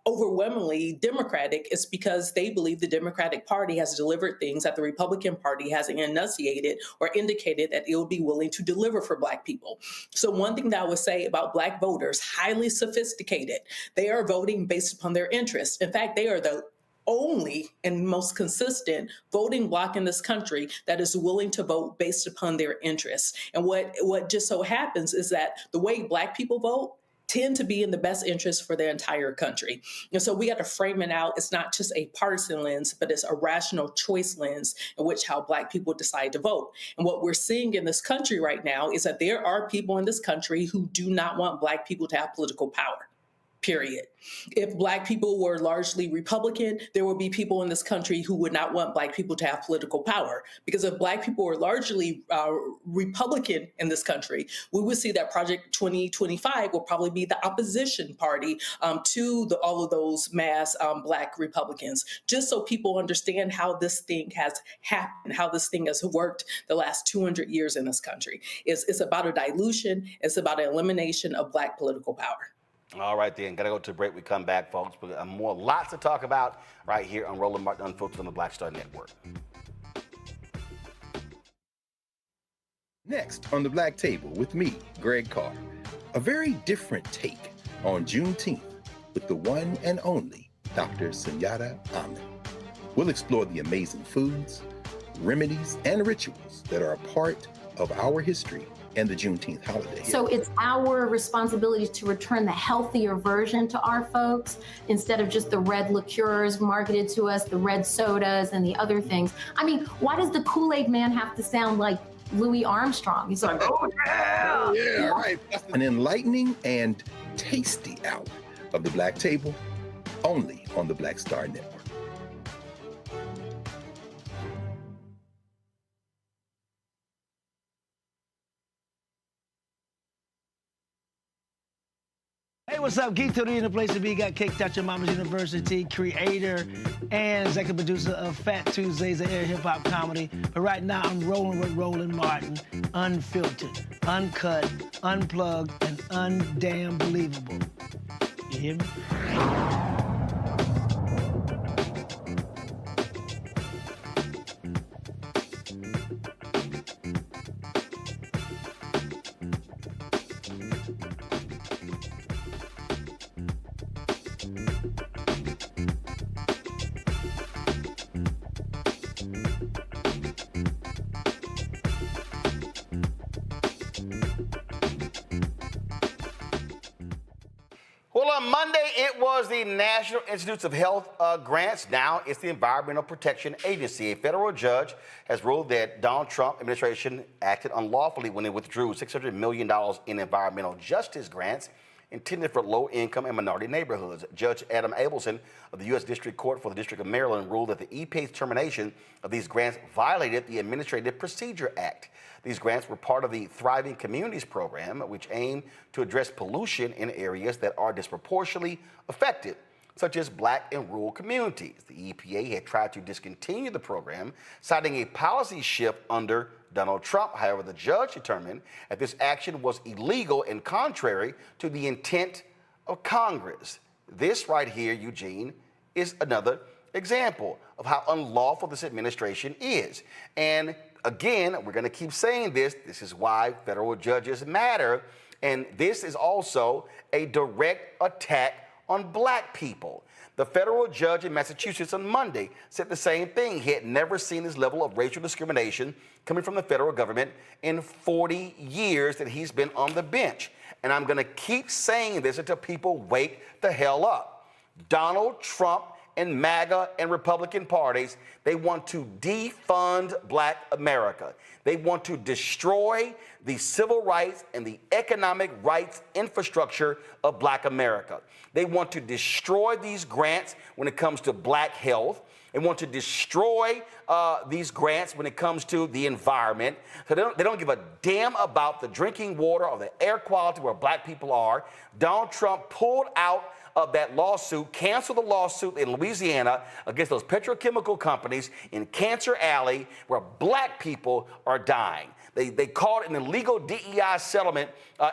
D: overwhelmingly Democratic. It's because they believe the Democratic Party has delivered things that the Republican Party hasn't enunciated or indicated that it will be willing to deliver for black people. So one thing that I would say about black voters, highly sophisticated, they are voting based upon their interests. In fact, they are the only and most consistent voting bloc in this country that is willing to vote based upon their interests. And what just so happens is that the way black people vote tend to be in the best interest for their entire country. And so we got to frame it out. It's not just a partisan lens, but it's a rational choice lens in which how black people decide to vote. And what we're seeing in this country right now is that there are people in this country who do not want black people to have political power. Period. If black people were largely Republican, there would be people in this country who would not want black people to have political power. Because if black people were largely Republican in this country, we would see that Project 2025 will probably be the opposition party to all of those mass black Republicans. Just so people understand how this thing has happened, how this thing has worked the last 200 years in this country. It's about a dilution. It's about an elimination of black political power.
A: All right, then. Got to go to a break. We come back, folks. But lots to talk about right here on Roland Martin Unfiltered on the Black Star Network.
G: Next on the Black Table with me, Greg Carr. A very different take on Juneteenth with the one and only Dr. Sunyata Ahmed. We'll explore the amazing foods, remedies, and rituals that are a part of our history and the Juneteenth holiday.
H: So it's our responsibility to return the healthier version to our folks instead of just the red liqueurs marketed to us, the red sodas and the other things. I mean, why does the Kool-Aid man have to sound like Louis Armstrong? He's like, oh yeah!
G: Yeah, right. An enlightening and tasty hour of the Black Table, only on the Black Star Network.
I: Hey, what's up? Geek Tony in the place to be. Got Kicked Out Your Mama's University, creator and executive producer of Fat Tuesdays, an air hip-hop comedy. But right now, I'm rolling with Roland Martin, unfiltered, uncut, unplugged, and undamn believable. You hear me?
A: Well, on Monday, it was the National Institutes of Health grants. Now it's the Environmental Protection Agency. A federal judge has ruled that Donald Trump administration acted unlawfully when it withdrew $600 million in environmental justice grants intended for low-income and minority neighborhoods. Judge Adam Abelson of the U.S. District Court for the District of Maryland ruled that the EPA's termination of these grants violated the Administrative Procedure Act. These grants were part of the Thriving Communities program, which aimed to address pollution in areas that are disproportionately affected, such as Black and rural communities. The EPA had tried to discontinue the program, citing a policy shift under Donald Trump. However, the judge determined that this action was illegal and contrary to the intent of Congress. This right here, Eugene, is another example of how unlawful this administration is. And again, we're going to keep saying this. This is why federal judges matter. And this is also a direct attack on Black people. The federal judge in Massachusetts on Monday said the same thing. He had never seen this level of racial discrimination coming from the federal government in 40 years that he's been on the bench. And I'm going to keep saying this until people wake the hell up. Donald Trump and MAGA and Republican parties, they want to defund Black America. They want to destroy the civil rights and the economic rights infrastructure of Black America. They want to destroy these grants when it comes to Black health. They want to destroy these grants when it comes to the environment. So they don't give a damn about the drinking water or the air quality where Black people are. Donald Trump pulled out of that lawsuit, canceled the lawsuit in Louisiana against those petrochemical companies in Cancer Alley where Black people are dying. They called it an illegal DEI settlement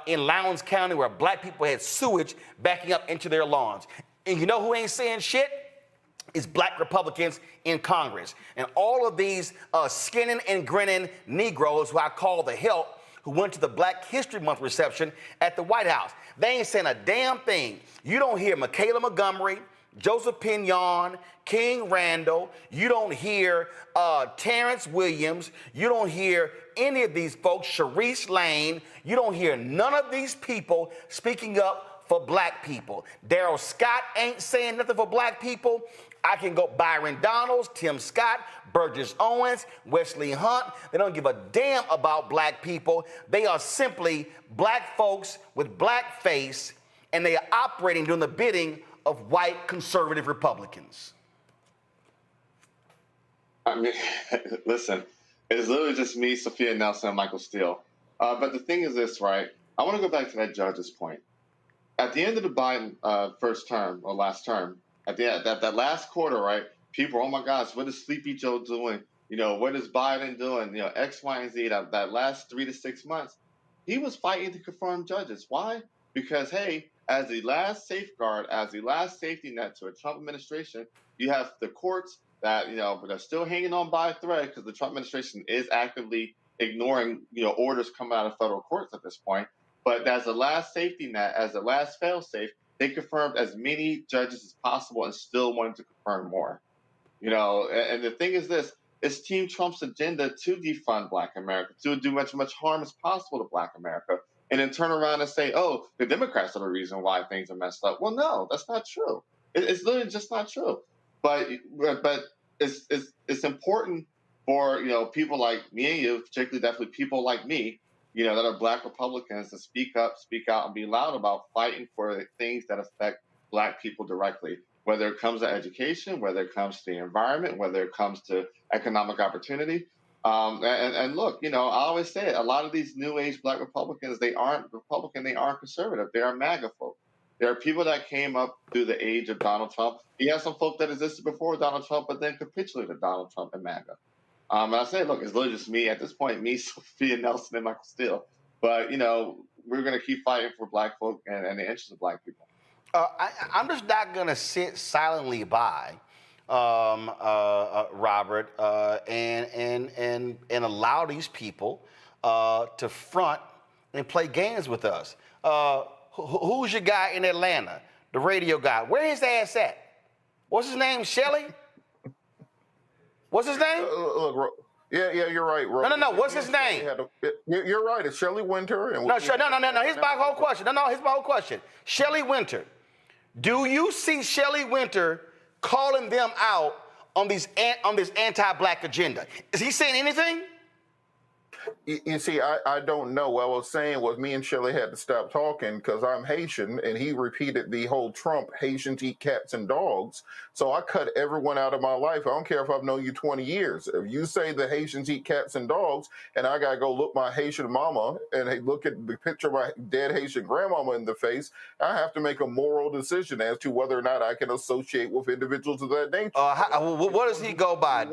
A: in Lowndes County where Black people had sewage backing up into their lawns. And you know who ain't saying shit? Is Black Republicans in Congress. And all of these skinning and grinning Negroes who I call the help, who went to the Black History Month reception at the White House. They ain't saying a damn thing. You don't hear Michaela Montgomery, Joseph Pinion, King Randall. You don't hear Terrence Williams. You don't hear any of these folks, Sharice Lane. You don't hear none of these people speaking up for Black people. Darrell Scott ain't saying nothing for Black people. I can go Byron Donalds, Tim Scott, Burgess Owens, Wesley Hunt. They don't give a damn about Black people. They are simply Black folks with Black face, and they are operating doing the bidding of white conservative Republicans.
E: I mean, listen, it's literally just me, Sophia Nelson, and Michael Steele. But the thing is this, right? I want to go back to that judge's point. At the end of the Biden first term or last term, at the end, that last quarter, right? People, oh my gosh, what is Sleepy Joe doing? You know, what is Biden doing? You know, X, Y, and Z. That last 3 to 6 months, he was fighting to confirm judges. Why? Because hey, as the last safeguard, as the last safety net to a Trump administration, you have the courts that but are still hanging on by a thread because the Trump administration is actively ignoring orders coming out of federal courts at this point. But as a last safety net, as a last fail-safe, they confirmed as many judges as possible and still wanted to confirm more. And the thing is this, it's Team Trump's agenda to defund Black America, to do much harm as possible to Black America, and then turn around and say, oh, the Democrats are the reason why things are messed up. Well, no, that's not true. It's literally just not true. But it's important for people like me and you, particularly definitely people like me, that are Black Republicans, to speak up, speak out, and be loud about fighting for things that affect Black people directly, whether it comes to education, whether it comes to the environment, whether it comes to economic opportunity. And look, I always say it, a lot of these new age Black Republicans, they aren't Republican, they aren't conservative, they are MAGA folk. There are people that came up through the age of Donald Trump. You have some folk that existed before Donald Trump, but then capitulated to Donald Trump and MAGA. And I say, look, it's literally just me at this point, me, Sophia Nelson, and Michael Steele. But, we're going to keep fighting for Black folk and the interests of Black people.
A: I'm just not going to sit silently by, Robert, and allow these people to front and play games with us. Who's your guy in Atlanta? The radio guy. Where his ass at? What's his name? Shelly? What's his name?
F: Look, yeah, you're right.
A: No. What's his name?
F: You're right. It's Shelley Winter. And
A: no. Here's my whole question. Here's my whole question. Shelley Winter. Do you see Shelley Winter calling them out on this anti-Black agenda? Is he saying anything?
F: You see, I don't know. What I was saying was me and Shelley had to stop talking because I'm Haitian, and he repeated the whole Trump, Haitians eat cats and dogs. So I cut everyone out of my life. I don't care if I've known you 20 years. If you say the Haitians eat cats and dogs, and I got to go look my Haitian mama and look at the picture of my dead Haitian grandmama in the face, I have to make a moral decision as to whether or not I can associate with individuals of that nature.
A: What does he go by?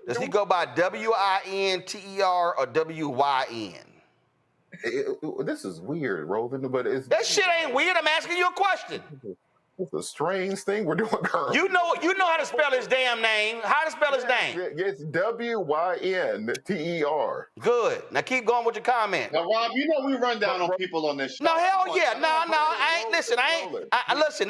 A: Does he go by WINTER or WYN?
F: This is weird, Roland, but
A: that shit ain't weird. I'm asking you a question.
F: It's a strange thing we're doing currently.
A: You know how to spell his damn name. How to spell his name?
F: It's WYNTER.
A: Good. Now keep going with your comment.
E: Now, Rob, we run down on people on this show.
A: No, hell yeah. No. I ain't. Listen.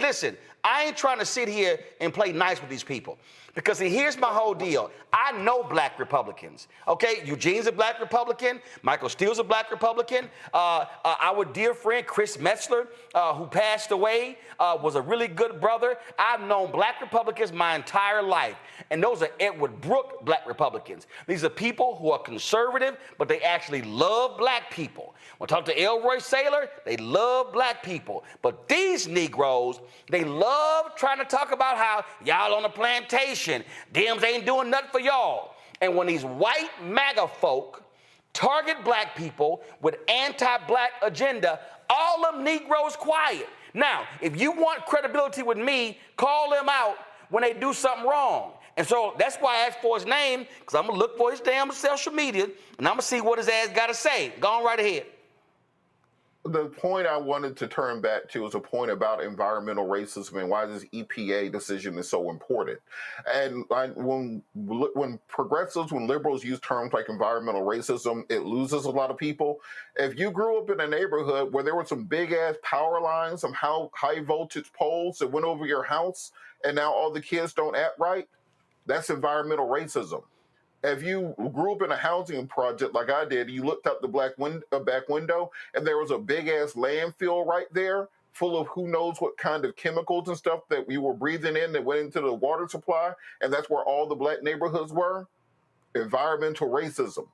A: Listen. I ain't trying to sit here and play nice with these people. Because here's my whole deal. I know Black Republicans. Okay, Eugene's a Black Republican. Michael Steele's a Black Republican. Our dear friend Chris Metzler, who passed away, was a really good brother. I've known Black Republicans my entire life, and those are Edward Brooke Black Republicans. These are people who are conservative, but they actually love Black people. When I talk to Elroy Saylor, they love Black people. But these Negroes, they love trying to talk about how y'all on the plantation. Dems ain't doing nothing for y'all. And when these white MAGA folk target Black people with anti-Black agenda, all them Negroes quiet. Now, if you want credibility with me, call them out when they do something wrong. And so that's why I asked for his name, because I'm going to look for his damn social media, and I'm going to see what his ass got to say. Go on right ahead.
F: The point I wanted to turn back to is a point about environmental racism and why this EPA decision is so important. And when progressives, when liberals use terms like environmental racism, it loses a lot of people. If you grew up in a neighborhood where there were some big-ass power lines, some high-voltage poles that went over your house, and now all the kids don't act right, that's environmental racism. If you grew up in a housing project like I did, you looked out the back window, and there was a big-ass landfill right there full of who knows what kind of chemicals and stuff that we were breathing in that went into the water supply, and that's where all the Black neighborhoods were. Environmental racism.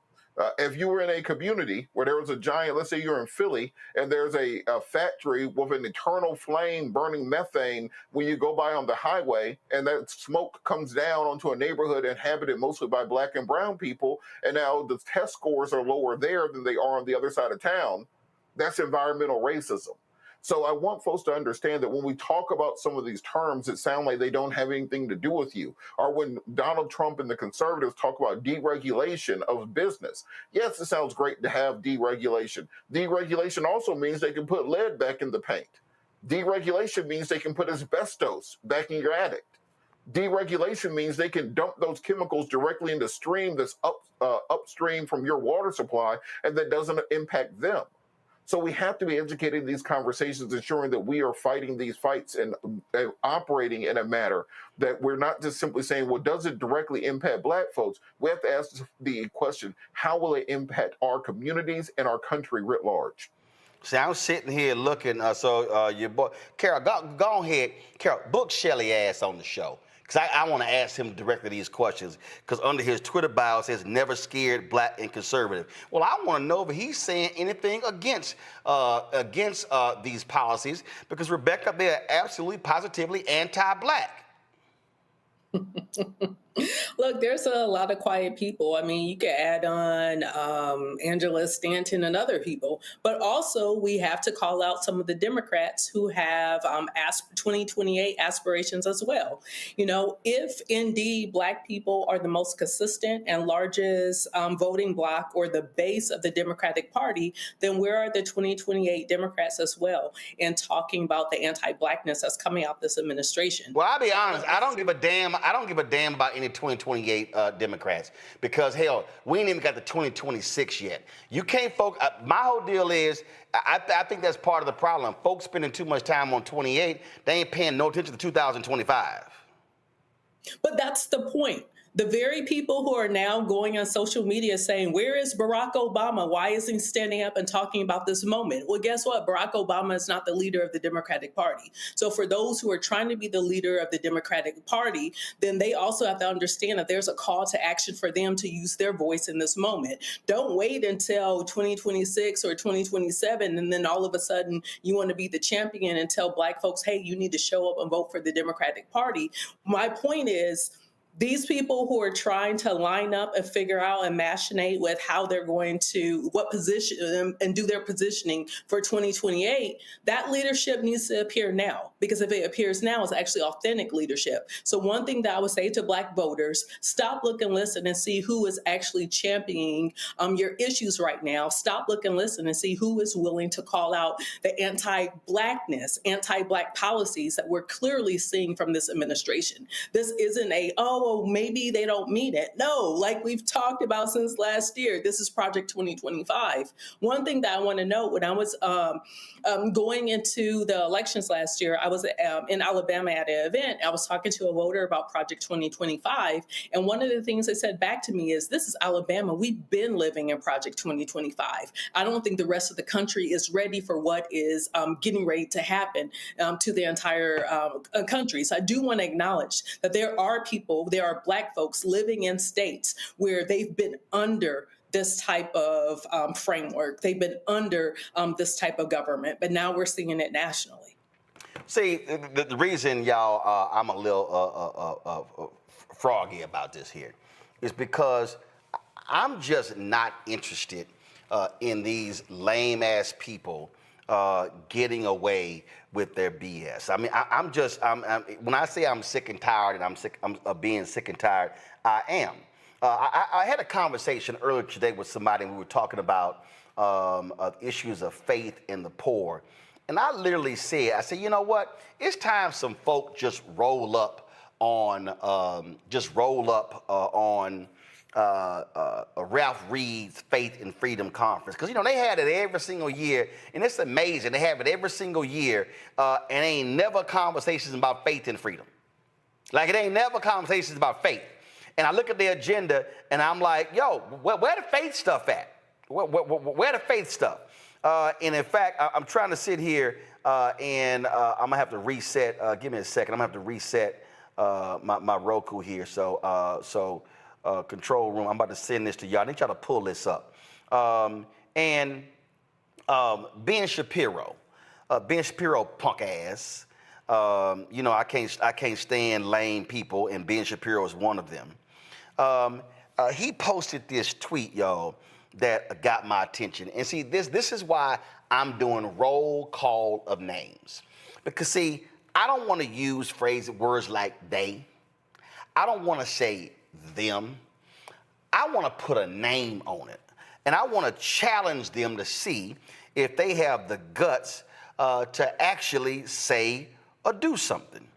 F: If you were in a community where there was a giant, let's say you're in Philly, and there's a factory with an eternal flame burning methane when you go by on the highway, and that smoke comes down onto a neighborhood inhabited mostly by Black and brown people, and now the test scores are lower there than they are on the other side of town, that's environmental racism. So I want folks to understand that when we talk about some of these terms, it sounds like they don't have anything to do with you. Or when Donald Trump and the conservatives talk about deregulation of business. Yes, it sounds great to have deregulation. Deregulation also means they can put lead back in the paint. Deregulation means they can put asbestos back in your attic. Deregulation means they can dump those chemicals directly into stream that's upstream from your water supply, and that doesn't impact them. So we have to be educating these conversations, ensuring that we are fighting these fights and operating in a manner that we're not just simply saying, well, does it directly impact Black folks? We have to ask the question, how will it impact our communities and our country writ large?
A: See, I'm sitting here looking, your boy, Carol, go ahead. Carol, book Shelly ass on the show. Because I want to ask him directly these questions. Because under his Twitter bio it says, never scared, Black, and conservative. Well, I want to know if he's saying anything against these policies. Because, Rebecca, they're absolutely, positively anti-Black.
D: Look, there's a lot of quiet people. I mean, you could add on Angela Stanton and other people, but also we have to call out some of the Democrats who have 2028 aspirations as well. You know, if indeed Black people are the most consistent and largest voting bloc or the base of the Democratic Party, then where are the 2028 Democrats as well in talking about the anti-Blackness that's coming out this administration?
A: Well, I'll be honest, I don't give a damn about any 2028 Democrats, because hell, we ain't even got the 2026 yet. You can't focus. My whole deal is, I think that's part of the problem. Folks spending too much time on 28, they ain't paying no attention to 2025.
D: But that's the point. The very people who are now going on social media saying, where is Barack Obama? Why isn't he standing up and talking about this moment? Well, guess what? Barack Obama is not the leader of the Democratic Party. So for those who are trying to be the leader of the Democratic Party, then they also have to understand that there's a call to action for them to use their voice in this moment. Don't wait until 2026 or 2027, and then all of a sudden you want to be the champion and tell Black folks, hey, you need to show up and vote for the Democratic Party. My point is, these people who are trying to line up and figure out and machinate with how they're going to, what position and do their positioning for 2028, that leadership needs to appear now. Because if it appears now, it's actually authentic leadership. So one thing that I would say to Black voters, stop, look, and listen and see who is actually championing your issues right now. Stop, look, and listen and see who is willing to call out the anti-Blackness, anti-Black policies that we're clearly seeing from this administration. This isn't well, maybe they don't mean it. No, like we've talked about since last year, this is Project 2025. One thing that I want to note, when I was going into the elections last year, I was in Alabama at an event. I was talking to a voter about Project 2025. And one of the things they said back to me is, this is Alabama. We've been living in Project 2025. I don't think the rest of the country is ready for what is getting ready to happen to the entire country. So I do want to acknowledge that there are people, there are Black folks living in states where they've been under this type of framework. They've been under this type of government, but now we're seeing it nationally.
A: See, the reason, y'all, I'm a little froggy about this here is because I'm just not interested in these lame-ass people getting away with their BS. I mean, I'm when I say I'm sick and tired, and I'm being sick and tired, I am. I had a conversation earlier today with somebody, and we were talking about issues of faith in the poor. And I literally said, I said, you know what? It's time some folk just roll up on Ralph Reed's Faith and Freedom Conference. Because, you know, they had it every single year, and it's amazing. They have it every single year, and ain't never conversations about faith and freedom. Like, it ain't never conversations about faith. And I look at the agenda, and I'm like, yo, where the faith stuff at? Where the faith stuff? And in fact, I'm trying to sit here, and I'm going to have to reset. Give me a second. I'm going to have to reset my Roku here. So control room, I'm about to send this to y'all. I need y'all to pull this up. Ben Shapiro, punk ass. You know, I can't stand lame people, and Ben Shapiro is one of them. He posted this tweet, y'all, that got my attention. And see, this is why I'm doing roll call of names. Because see, I don't want to use words like they. I don't want to say them. I want to put a name on it. And I want to challenge them to see if they have the guts to actually say or do something.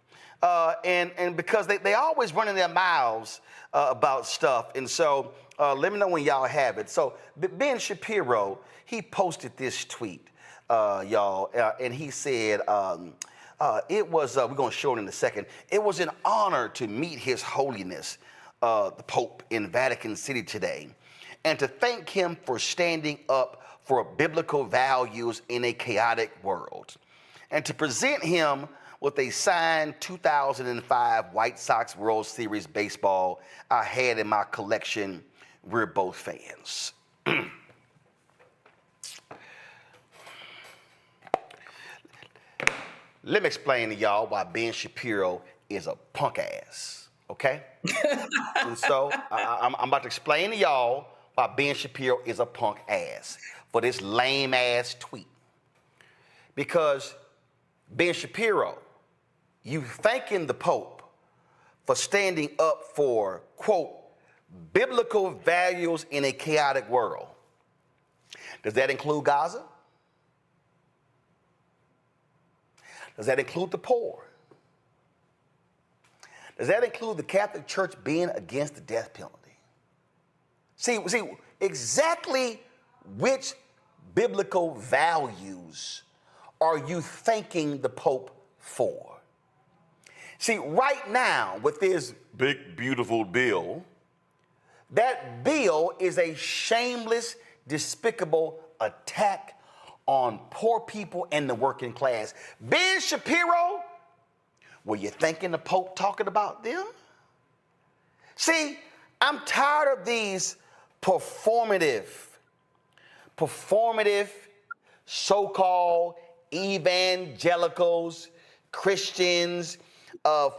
A: And because they always running their mouths about stuff. And so let me know when y'all have it. So Ben Shapiro, he posted this tweet. y'all, and he said, it was, we're going to show it in a second, it was an honor to meet His Holiness, the Pope, in Vatican City today, and to thank him for standing up for biblical values in a chaotic world, and to present him with a signed 2005 White Sox World Series baseball I had in my collection. We're both fans. Let me explain to y'all why Ben Shapiro is a punk ass, okay? And so I'm about to explain to y'all why Ben Shapiro is a punk ass for this lame ass tweet. Because Ben Shapiro, you thanking the Pope for standing up for, quote, biblical values in a chaotic world. Does that include Gaza? Does that include the poor? Does that include the Catholic Church being against the death penalty? See, exactly which biblical values are you thanking the Pope for? See, right now, with this big, beautiful bill, that bill is a shameless, despicable attack on poor people and the working class. Ben Shapiro, were you thinking the Pope talking about them? See, I'm tired of these performative so-called evangelicals, Christians,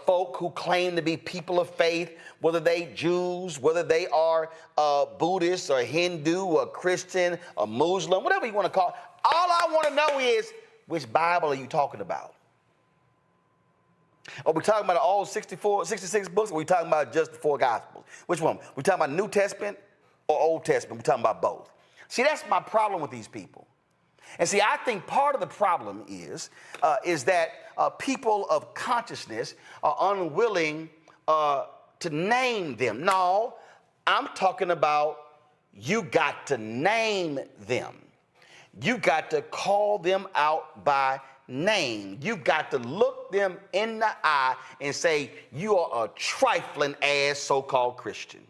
A: folk who claim to be people of faith, whether they Jews, whether they are Buddhist or Hindu or Christian or Muslim, whatever you want to call it. All I want to know is, which Bible are you talking about? Are we talking about all 66 books, or are we talking about just the 4 Gospels? Which one? We talking about New Testament or Old Testament? We're talking about both. See, that's my problem with these people. And see, I think part of the problem is that people of consciousness are unwilling to name them. No, I'm talking about you got to name them. You got to call them out by name. You got to look them in the eye and say, you are a trifling ass so-called Christian.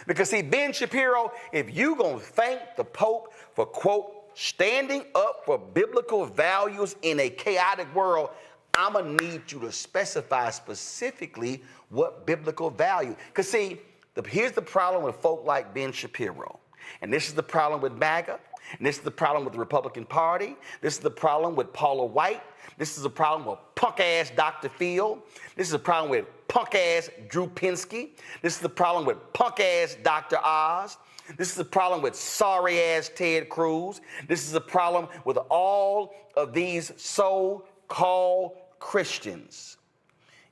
A: Because see, Ben Shapiro, if you gonna thank the Pope for, quote, standing up for biblical values in a chaotic world, I'm gonna need you to specify specifically what biblical value. Because see, here's the problem with folk like Ben Shapiro. And this is the problem with MAGA. And this is the problem with the Republican Party. This is the problem with Paula White. This is the problem with punk-ass Dr. Phil. This is the problem with punk-ass Drew Pinsky. This is the problem with punk-ass Dr. Oz. This is the problem with sorry-ass Ted Cruz. This is the problem with all of these so-called Christians.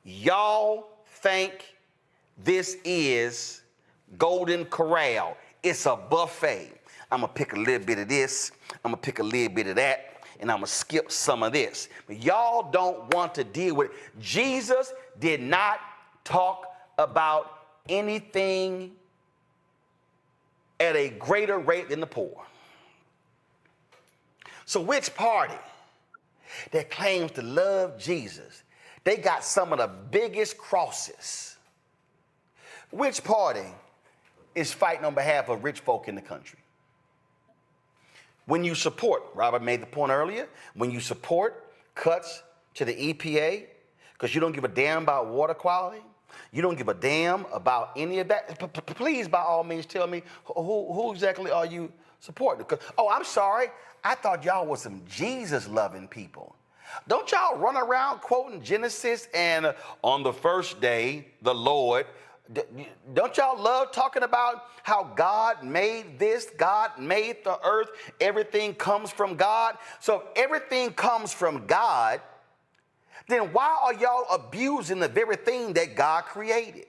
A: Y'all think this is Golden Corral. It's a buffet. I'm gonna pick a little bit of this, I'm gonna pick a little bit of that, and I'm gonna skip some of this. But y'all don't want to deal with it. Jesus did not talk about anything at a greater rate than the poor. So which party that claims to love Jesus, they got some of the biggest crosses? Which party is fighting on behalf of rich folk in the country? When you support, Robert made the point earlier, when you support cuts to the EPA because you don't give a damn about water quality, you don't give a damn about any of that, please, by all means, tell me who exactly are you supporting? Oh, I'm sorry, I thought y'all were some Jesus-loving people. Don't y'all run around quoting Genesis and on the first day, the Lord? Don't y'all love talking about how God made this, God made the earth, everything comes from God? So if everything comes from God, then why are y'all abusing the very thing that God created?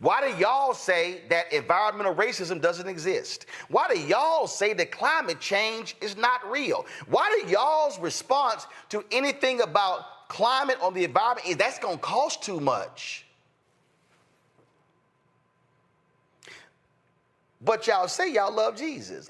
A: Why do y'all say that environmental racism doesn't exist? Why do y'all say that climate change is not real? Why do y'all's response to anything about climate or the environment is that's going to cost too much? but y'all say y'all love Jesus.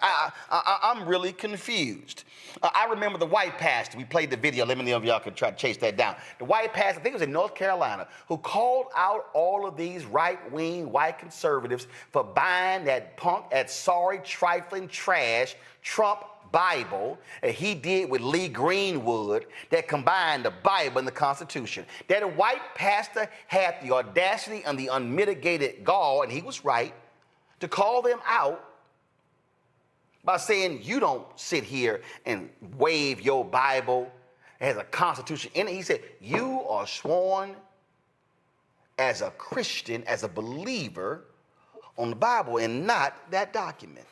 A: I'm really confused. I remember the white pastor. We played the video. Let me know if y'all could try to chase that down. The white pastor, I think it was in North Carolina, who called out all of these right-wing white conservatives for buying that punk, that sorry, trifling trash Trump Bible he did with Lee Greenwood that combined the Bible and the Constitution. That white pastor had the audacity and the unmitigated gall, and he was right, to call them out by saying, you don't sit here and wave your Bible as a Constitution in it. He said, you are sworn as a Christian, as a believer on the Bible and not that document.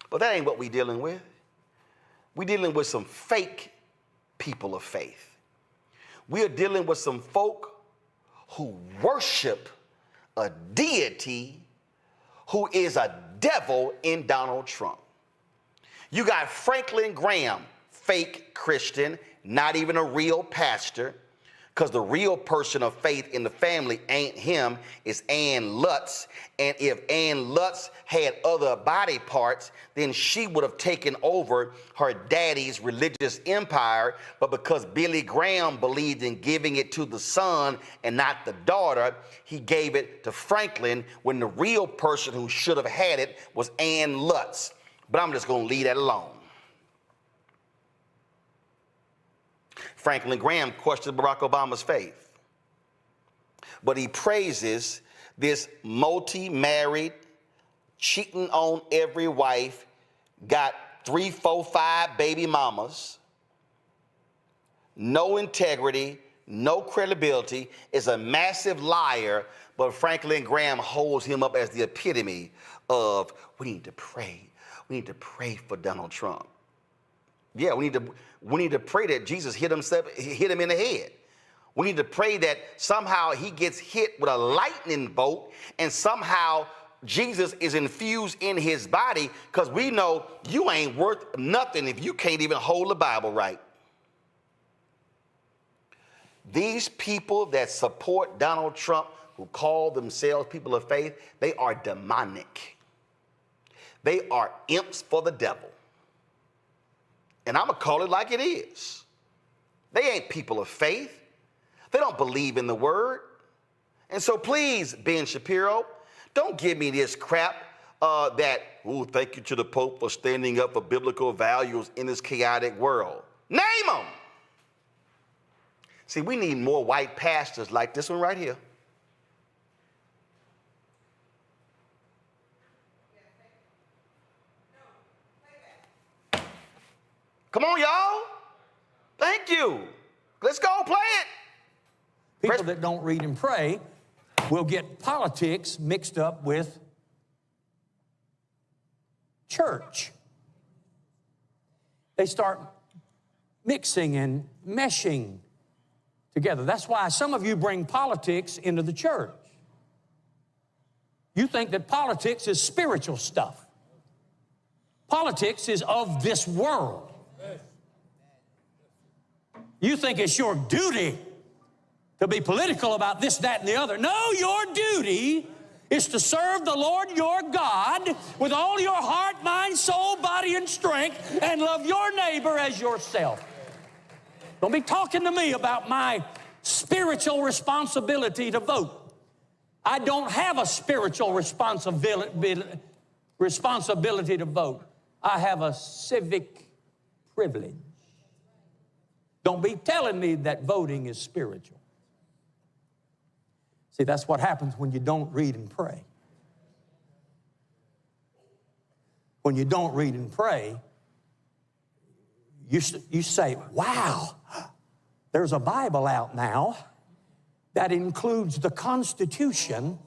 A: But that ain't what we're dealing with. We're dealing with some fake people of faith. We are dealing with some folk who worship a deity who is a devil in Donald Trump. You got Franklin Graham, fake Christian, not even a real pastor, because the real person of faith in the family ain't him, it's Ann Lutz. And if Ann Lutz had other body parts, then she would have taken over her daddy's religious empire. But because Billy Graham believed in giving it to the son and not the daughter, he gave it to Franklin when the real person who should have had it was Ann Lutz. But I'm just going to leave that alone. Franklin Graham questioned Barack Obama's faith, but he praises this multi-married, cheating on every wife, got 3, 4, 5 baby mamas, no integrity, no credibility, is a massive liar, but Franklin Graham holds him up as the epitome of, we need to pray. We need to pray for Donald Trump. Yeah, we need to pray that Jesus hit him in the head. We need to pray that somehow he gets hit with a lightning bolt and somehow Jesus is infused in his body, because we know you ain't worth nothing if you can't even hold the Bible right. These people that support Donald Trump, who call themselves people of faith, they are demonic. They are imps for the devil. And I'm going to call it like it is. They ain't people of faith. They don't believe in the word. And so please, Ben Shapiro, don't give me this crap thank you to the Pope for standing up for biblical values in this chaotic world. Name them. See, we need more white pastors like this one right here. Come on, y'all. Thank you. Let's go play it.
J: People that don't read and pray will get politics mixed up with church. They start mixing and meshing together. That's why some of you bring politics into the church. You think that politics is spiritual stuff. Politics is of this world. You think it's your duty to be political about this, that, and the other. No, your duty is to serve the Lord your God with all your heart, mind, soul, body, and strength, and love your neighbor as yourself. Don't be talking to me about my spiritual responsibility to vote. I don't have a spiritual responsibility to vote. I have a civic privilege. Don't be telling me that voting is spiritual. See, that's what happens when you don't read and pray. When you don't read and pray, you say, wow, there's a Bible out now that includes the Constitution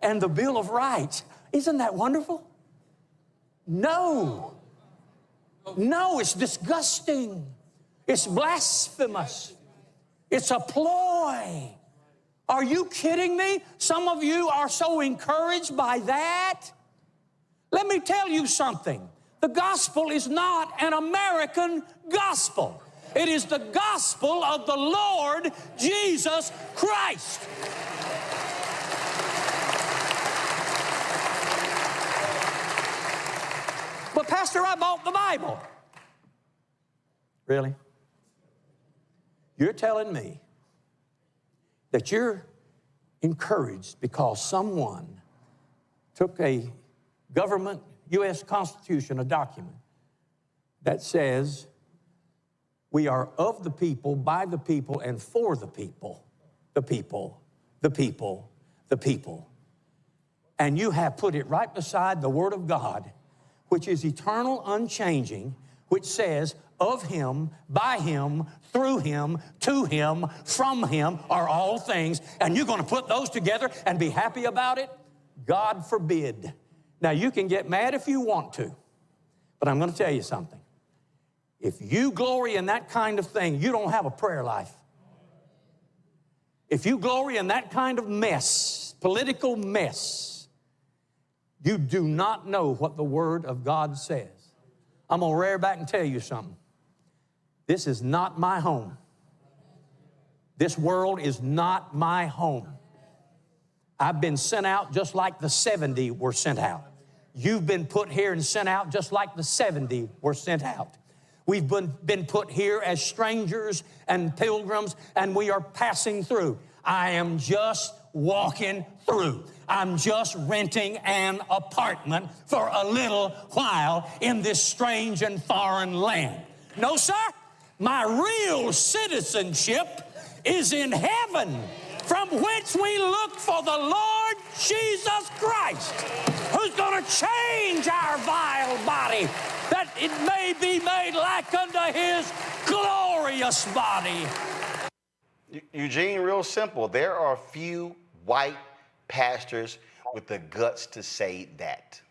J: and the Bill of Rights. Isn't that wonderful? No. No, it's disgusting. It's blasphemous. It's a ploy. Are you kidding me? Some of you are so encouraged by that. Let me tell you something. The gospel is not an American gospel. It is the gospel of the Lord Jesus Christ. Pastor, I bought the Bible. Really? You're telling me that you're encouraged because someone took a government, U.S. Constitution, a document that says we are of the people, by the people, and for the people, the people, the people, the people. And you have put it right beside the Word of God, which is eternal, unchanging, which says, of him, by him, through him, to him, from him are all things. And you're going to put those together and be happy about it? God forbid. Now, you can get mad if you want to, but I'm going to tell you something. If you glory in that kind of thing, you don't have a prayer life. If you glory in that kind of mess, political mess, you do not know what the Word of God says. I'm going to rear back and tell you something. This is not my home. This world is not my home. I've been sent out just like the 70 were sent out. You've been put here and sent out just like the 70 were sent out. We've been put here as strangers and pilgrims, and we are passing through. I am just walking through. I'm just renting an apartment for a little while in this strange and foreign land. No, sir, my real citizenship is in heaven, from which we look for the Lord Jesus Christ, who's going to change our vile body, that it may be made like unto his glorious body.
A: Eugene, real simple. There are few white pastors with the guts to say that.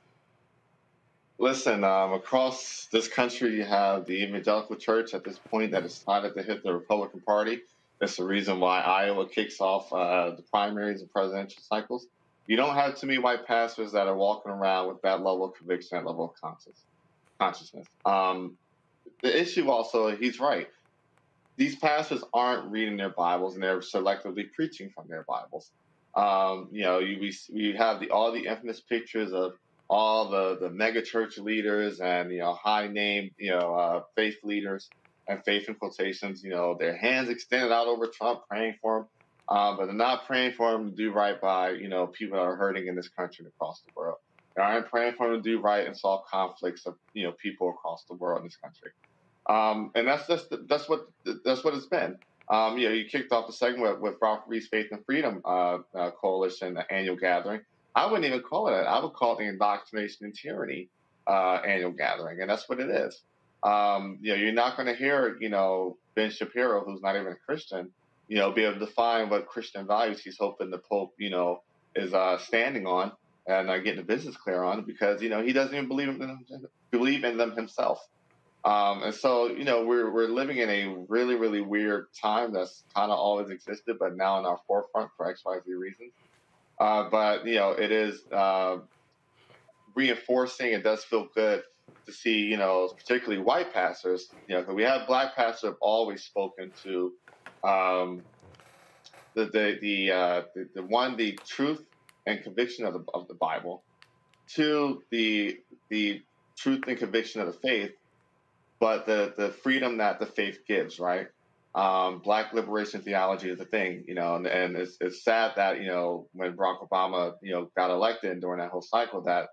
E: Listen, across this country, you have the evangelical church at this point that has decided to hit the Republican Party. That's the reason why Iowa kicks off the primaries and presidential cycles. You don't have too many white pastors that are walking around with that level of conviction, that level of consciousness. The issue also, he's right. These pastors aren't reading their Bibles, and they're selectively preaching from their Bibles. We have all the infamous pictures of all the mega church leaders and high name faith leaders, and faith in quotations, their hands extended out over Trump, praying for him, but they're not praying for him to do right by people that are hurting in this country and across the world. They aren't praying for him to do right and solve conflicts of people across the world in this country. And that's what it's been. You kicked off the segment with Ralph Reed's Faith and Freedom Coalition annual gathering. I wouldn't even call it that. I would call it the Indoctrination and Tyranny annual gathering, and that's what it is. You're not going to hear Ben Shapiro, who's not even a Christian, be able to define what Christian values he's hoping the Pope is standing on and getting a business clear on, because he doesn't even believe in them himself. And so, we're living in a really, really weird time that's kind of always existed, but now in our forefront for XYZ reasons. But it is reinforcing. It does feel good to see, particularly white pastors, because we have black pastors who have always spoken to the truth and conviction of the Bible, to the truth and conviction of the faith, but the freedom that the faith gives, right? Black liberation theology is a thing, and it's sad that, when Barack Obama, got elected and during that whole cycle that,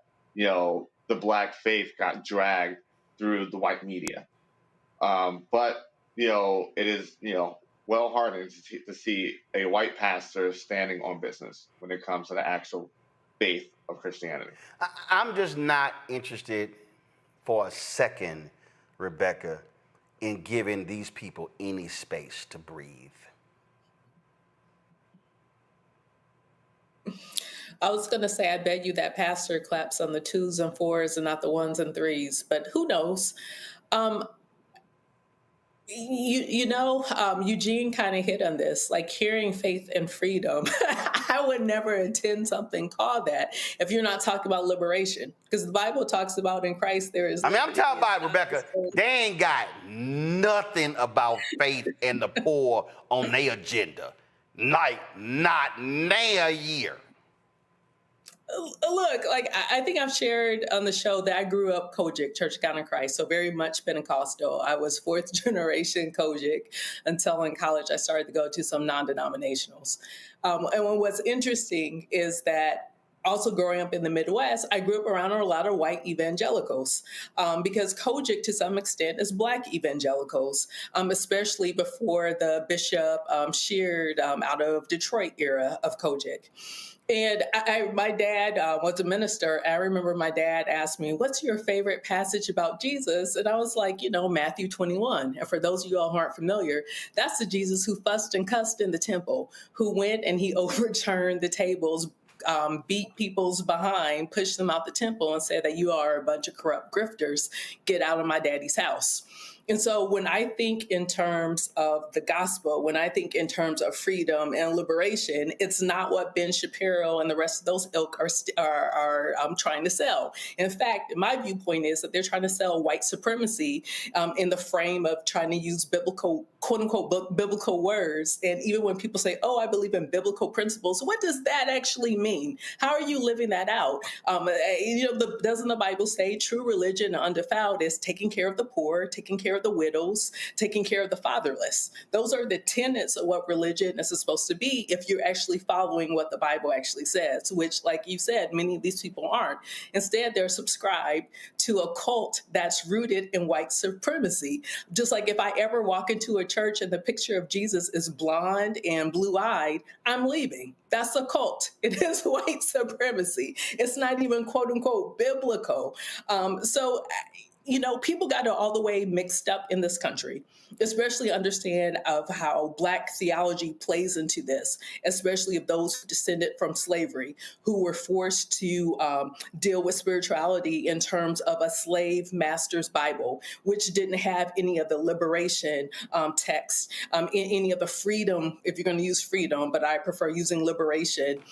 E: the black faith got dragged through the white media. But, it is, well heartening to see a white pastor standing on business when it comes to the actual faith of Christianity.
A: I'm just not interested for a second, Rebecca, in giving these people any space to breathe.
D: I was going to say, I bet you that pastor claps on the 2s and 4s and not the 1s and 3s, but who knows? Eugene kind of hit on this, like hearing faith and freedom. I would never attend something called that if you're not talking about liberation, because the Bible talks about in Christ there is.
A: I'm talking about, Rebecca, they ain't got nothing about faith and the poor on their agenda. Not a year.
D: Look, like I think I've shared on the show that I grew up Kojic, Church of God in Christ, so very much Pentecostal. I was fourth generation Kojic until in college I started to go to some non-denominationals. And what's interesting is that also growing up in the Midwest, I grew up around a lot of white evangelicals because Kojic to some extent is Black evangelicals, especially before the Bishop sheared out of Detroit era of Kojic. And my dad was a minister. I remember my dad asked me, "What's your favorite passage about Jesus?" And I was like, Matthew 21. And for those of you all who aren't familiar, that's the Jesus who fussed and cussed in the temple, who went and he overturned the tables, beat people's behind, pushed them out the temple, and said that you are a bunch of corrupt grifters. Get out of my daddy's house. And so when I think in terms of the gospel, when I think in terms of freedom and liberation, it's not what Ben Shapiro and the rest of those ilk are trying to sell. In fact, my viewpoint is that they're trying to sell white supremacy in the frame of trying to use biblical, quote unquote, biblical words. And even when people say, "Oh, I believe in biblical principles," what does that actually mean? How are you living that out? Doesn't the Bible say true religion undefiled is taking care of the poor, taking care of the widows, taking care of the fatherless? Those are the tenets of what religion is supposed to be if you're actually following what the Bible actually says, which, like you said, many of these people aren't. Instead, they're subscribed to a cult that's rooted in white supremacy. Just like if I ever walk into a church and the picture of Jesus is blonde and blue-eyed, I'm leaving. That's a cult. It is white supremacy. It's not even quote unquote biblical. People got it all the way mixed up in this country, especially understand of how Black theology plays into this, especially of those who descended from slavery, who were forced to deal with spirituality in terms of a slave master's Bible, which didn't have any of the liberation text, any of the freedom, if you're going to use freedom, but I prefer using liberation.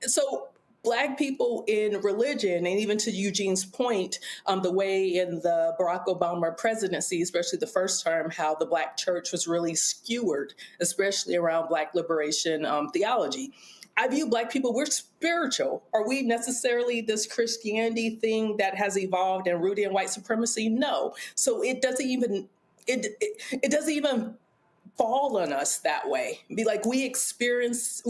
D: So Black people in religion, and even to Eugene's point, the way in the Barack Obama presidency, especially the first term, how the Black church was really skewered, especially around Black liberation theology. I view Black people, we're spiritual. Are we necessarily this Christianity thing that has evolved and rooted in white supremacy? No. So it doesn't even fall on us that way. Be like, we experience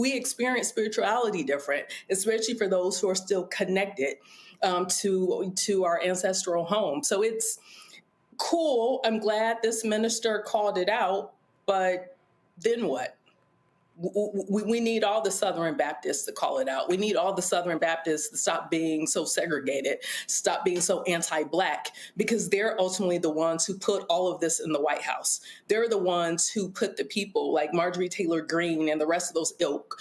D: spirituality different, especially for those who are still connected to our ancestral home. So it's cool. I'm glad this minister called it out, but then what? We need all the Southern Baptists to call it out. We need all the Southern Baptists to stop being so segregated, stop being so anti-Black, because they're ultimately the ones who put all of this in the White House. They're the ones who put the people like Marjorie Taylor Greene and the rest of those ilk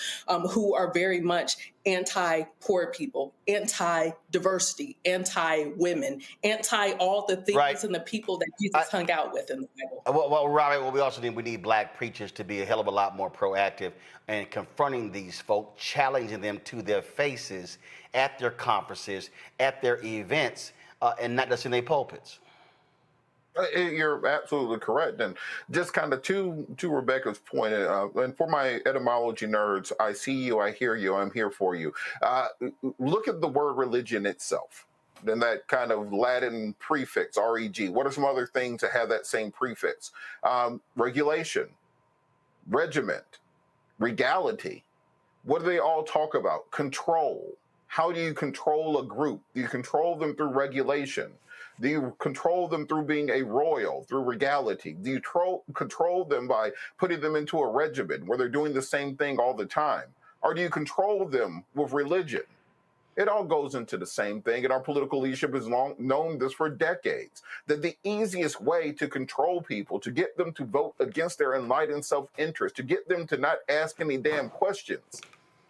D: who are very much anti-poor people, anti-diversity, anti-women, anti all the things and the people that Jesus hung out with in the Bible.
A: Well, Robbie, we also need Black preachers to be a hell of a lot more proactive in confronting these folk, challenging them to their faces at their conferences, at their events, and not just in their pulpits.
F: You're absolutely correct. And just kind of to Rebecca's point, and for my etymology nerds, I see you, I hear you, I'm here for you. Look at the word religion itself, and that kind of Latin prefix, reg. What are some other things that have that same prefix? Regulation, regiment, regality. What do they all talk about? Control. How do you control a group? Do you control them through regulation? Do you control them through being a royal, through regality? Do you control them by putting them into a regiment where they're doing the same thing all the time? Or do you control them with religion? It all goes into the same thing, and our political leadership has known this for decades, that the easiest way to control people, to get them to vote against their enlightened self-interest, to get them to not ask any damn questions,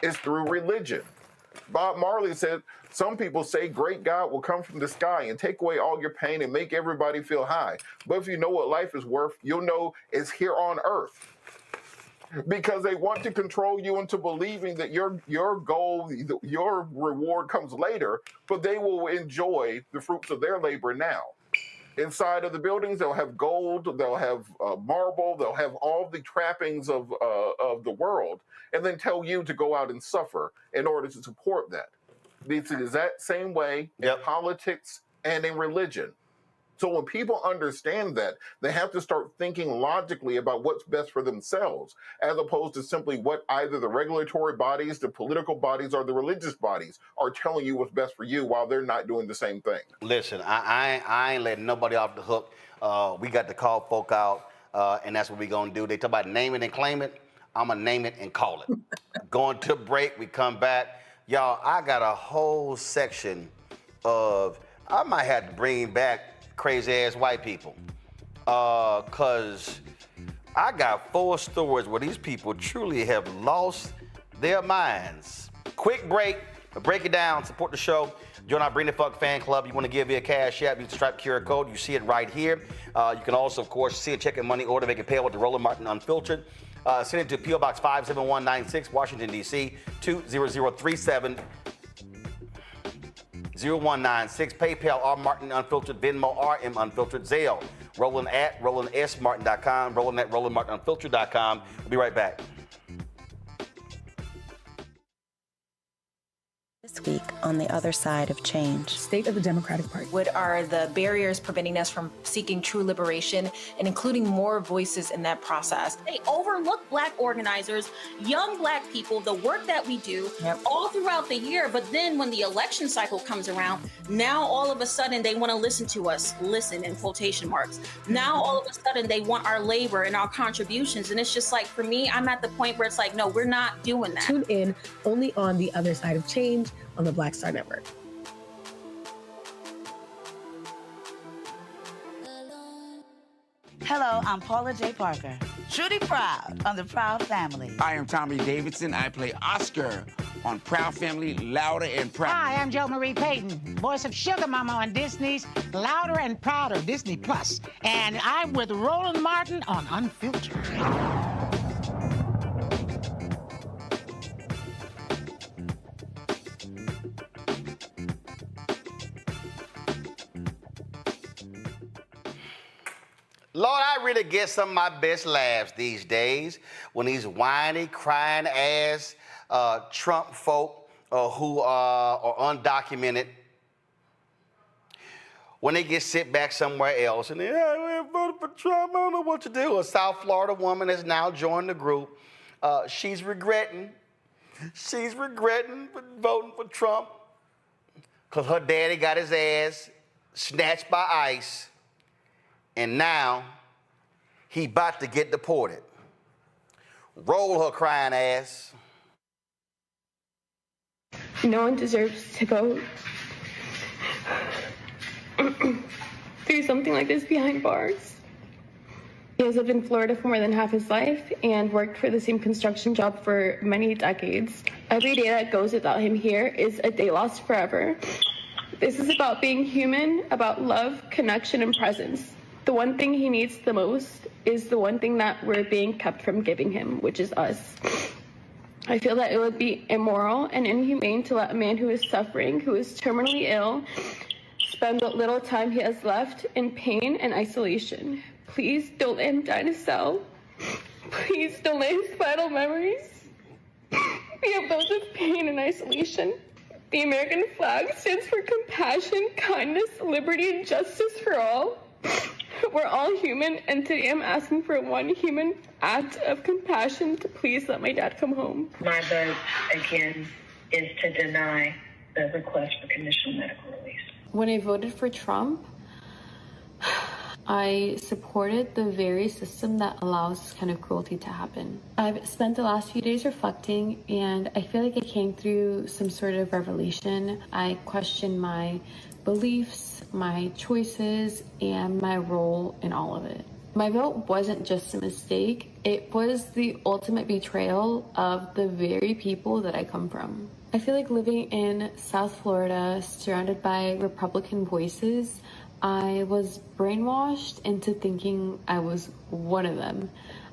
F: is through religion. Bob Marley said, some people say great God will come from the sky and take away all your pain and make everybody feel high. But if you know what life is worth, you'll know it's here on earth. Because they want to control you into believing that your goal, your reward comes later, but they will enjoy the fruits of their labor now. Inside of the buildings, they'll have gold, they'll have marble, they'll have all the trappings of the world, and then tell you to go out and suffer in order to support that. It's the exact same way in politics and in religion. So when people understand that, they have to start thinking logically about what's best for themselves, as opposed to simply what either the regulatory bodies, the political bodies, or the religious bodies are telling you what's best for you while they're not doing the same thing.
A: Listen, I ain't letting nobody off the hook. We got to call folk out, and that's what we're going to do. They talk about name it and claim it. I'm going to name it and call it. Going to break, we come back. Y'all, I got a whole section of, I might have to bring back crazy-ass white people. Because I got 4 stories where these people truly have lost their minds. Quick break, break it down, support the show. Join our Bring the Fuck fan club. You want to give via Cash App, use the Stripe QR code. You see it right here. You can also, of course, see a check and money order. Make it payable to Roland Martin Unfiltered. Send it to P.O. Box 57196, Washington, D.C., 20037. 0196, PayPal, R Martin Unfiltered, Venmo, RM Unfiltered, Zelle, Roland at RolandSMartin.com, Roland at RolandMartinUnfiltered.com. We'll be right back.
K: This week on the other side of change.
L: State of the Democratic Party.
M: What are the barriers preventing us from seeking true liberation and including more voices in that process?
N: They overlook Black organizers, young Black people, the work that we do all throughout the year. But then when the election cycle comes around, now all of a sudden they want to listen to us, listen in quotation marks. Now all of a sudden they want our labor and our contributions. And it's just like, for me, I'm at the point where it's like, no, we're not doing that.
L: Tune in only on the other side of change on the Black Star Network.
O: Hello, I'm Paula J. Parker. Truly proud on the Proud Family.
P: I am Tommy Davidson. I play Oscar on Proud Family, Louder and Proud.
Q: Hi, I'm Jo Marie Payton, voice of Sugar Mama on Disney's Louder and Prouder, Disney Plus. And I'm with Roland Martin on Unfiltered.
A: Lord, I really get some of my best laughs these days when these whiny, crying ass Trump folk who are undocumented, when they get sit back somewhere else and they voted for Trump, I don't know what to do. A South Florida woman has now joined the group. She's regretting for voting for Trump because her daddy got his ass snatched by ICE. And now, he about to get deported. Roll her crying ass.
R: No one deserves to go through something like this behind bars. He has lived in Florida for more than half his life and worked for the same construction job for many decades. Every day that goes without him here is a day lost forever. This is about being human, about love, connection, and presence. The one thing he needs the most is the one thing that we're being kept from giving him, which is us. I feel that it would be immoral and inhumane to let a man who is suffering, who is terminally ill, spend what little time he has left in pain and isolation. Please don't let him die in a cell. Please don't let his vital memories be of those of pain and isolation. The American flag stands for compassion, kindness, liberty, and justice for all. We're all human, and today I'm asking for one human act of compassion to please let my dad come home.
S: My vote, again, is to deny the request for conditional medical release.
H: When I voted for Trump, I supported the very system that allows this kind of cruelty to happen. I've spent the last few days reflecting, and I feel like I came through some sort of revelation. I questioned my beliefs, my choices, and my role in all of it. My vote wasn't just a mistake, it was the ultimate betrayal of the very people that I come from. I feel like living in South Florida, surrounded by Republican voices, I was brainwashed into thinking I was one of them.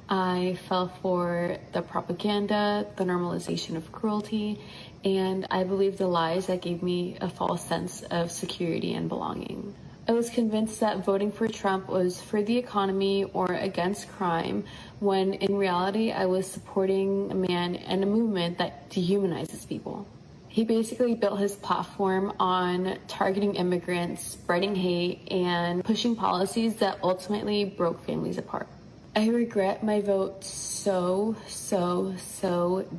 H: I fell for the propaganda, the normalization of cruelty, and I believed the lies that gave me a false sense of security and belonging. I was convinced that voting for Trump was for the economy or against crime, when in reality I was supporting a man and a movement that dehumanizes people.
R: He basically built his platform on targeting immigrants, spreading hate, and pushing policies that ultimately broke families apart. I regret my vote so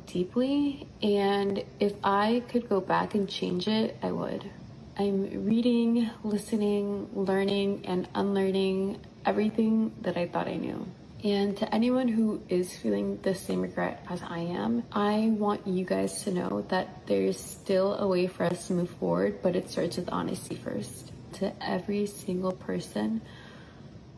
R: deeply, and if I could go back and change it, I would. I'm reading, listening, learning, and unlearning everything that I thought I knew. And to anyone who is feeling the same regret as I am, I want you guys to know that there's still a way for us to move forward, but it starts with honesty first. To every single person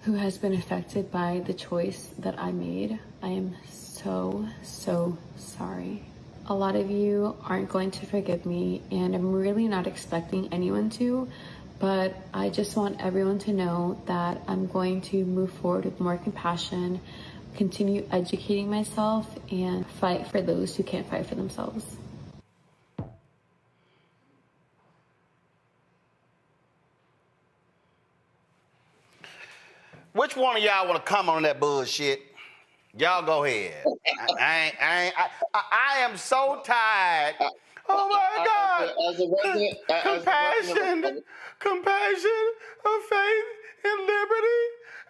R: who has been affected by the choice that I made, I am so sorry. A lot of you aren't going to forgive me, and I'm really not expecting anyone to, but I just want everyone to know that I'm going to move forward with more compassion, continue educating myself, and fight for those who can't fight for themselves.
A: Which one of y'all want to comment on that bullshit? Y'all go ahead. I am so tired. Oh my God. Compassion of faith and liberty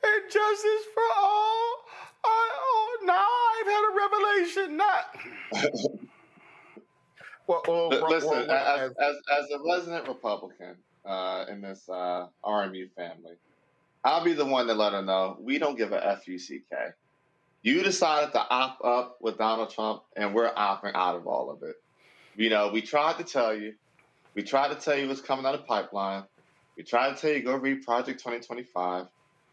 A: and justice for all. Now I've had a revelation.
E: Listen, as a resident Republican in this RMU family, I'll be the one to let her know we don't give a FUCK. You decided to opt up with Donald Trump, and we're opting out of all of it. You know, we tried to tell you. We tried to tell you what's coming out of the pipeline. We tried to tell you go read Project 2025.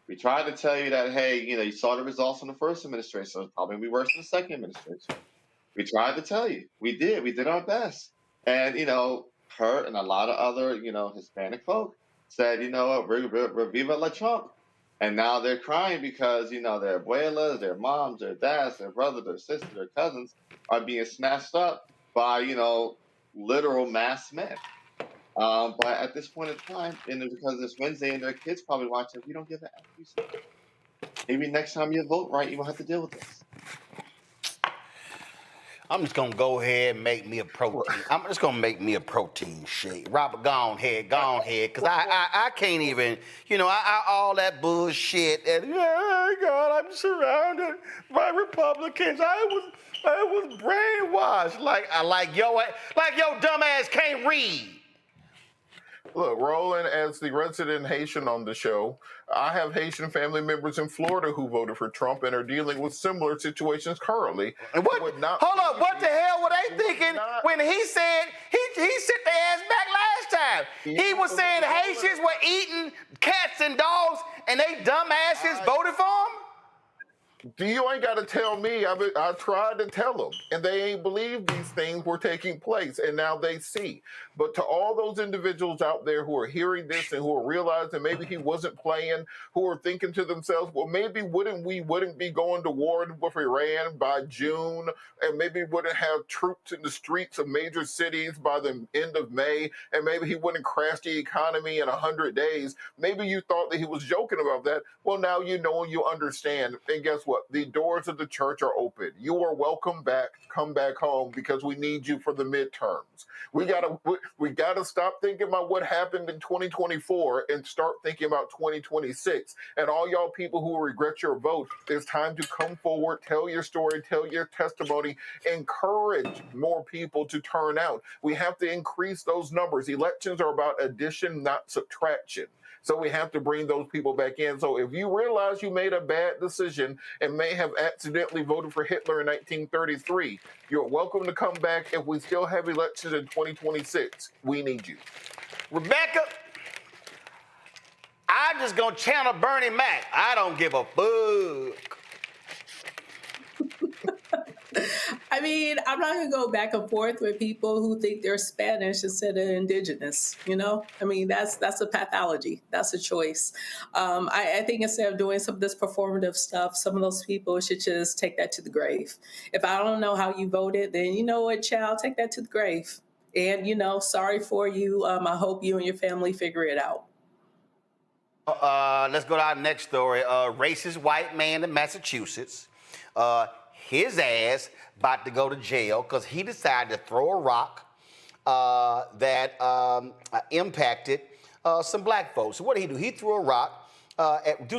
E: We tried to tell you that, hey, you know, you saw the results from the first administration, so it's probably going to be worse than the second administration. We tried to tell you. We did. We did our best. And, you know, her and a lot of other, you know, Hispanic folk said, you know what, we're Viva la Trump. And now they're crying because, you know, their abuelas, their moms, their dads, their brothers, their sisters, their cousins are being snatched up by, you know, literal mass men. But at this point in time, and because it's Wednesday and their kids probably watching, we don't give a F. Maybe next time you vote right, you won't have to deal with this.
A: I'm just gonna go ahead and make me a protein. I'm just gonna make me a protein shake. Robert, go on ahead, cause I can't even, you know, I all that bullshit. And God, I'm surrounded by Republicans. I was brainwashed. Like your dumb ass can't read.
F: Look, Roland, as the resident Haitian on the show, I have Haitian family members in Florida who voted for Trump and are dealing with similar situations currently.
A: And what the hell were they thinking when he said he sit their ass back last time? He was saying Haitians were eating cats and dogs, and they dumb asses voted for him?
F: You ain't got to tell me. I tried to tell them, and they ain't believe these things were taking place, and now they see. But to all those individuals out there who are hearing this and who are realizing maybe he wasn't playing, who are thinking to themselves, well, maybe we wouldn't be going to war with Iran by June, and maybe wouldn't have troops in the streets of major cities by the end of May, and maybe he wouldn't crash the economy in 100 days. Maybe you thought that he was joking about that. Well, now you know and you understand. And guess what? The doors of the church are open. You are welcome back. Come back home because we need you for the midterms. We gotta stop thinking about what happened in 2024 and start thinking about 2026. And all y'all people who regret your vote, it's time to come forward, tell your story, tell your testimony, encourage more people to turn out. We have to increase those numbers. Elections are about addition, not subtraction. So we have to bring those people back in. So if you realize you made a bad decision and may have accidentally voted for Hitler in 1933, you're welcome to come back if we still have elections in 2026. We need you.
A: Rebecca, I'm just going to channel Bernie Mac. I don't give a fuck.
D: I mean, I'm not going to go back and forth with people who think they're Spanish instead of indigenous, you know? I mean, that's a pathology. That's a choice. I think instead of doing some of this performative stuff, some of those people should just take that to the grave. If I don't know how you voted, then you know what, child, take that to the grave. And, you know, sorry for you. I hope you and your family figure it out.
A: Let's go to our next story. Racist white man in Massachusetts. His ass about to go to jail because he decided to throw a rock that impacted some black folks. So what did he do? He threw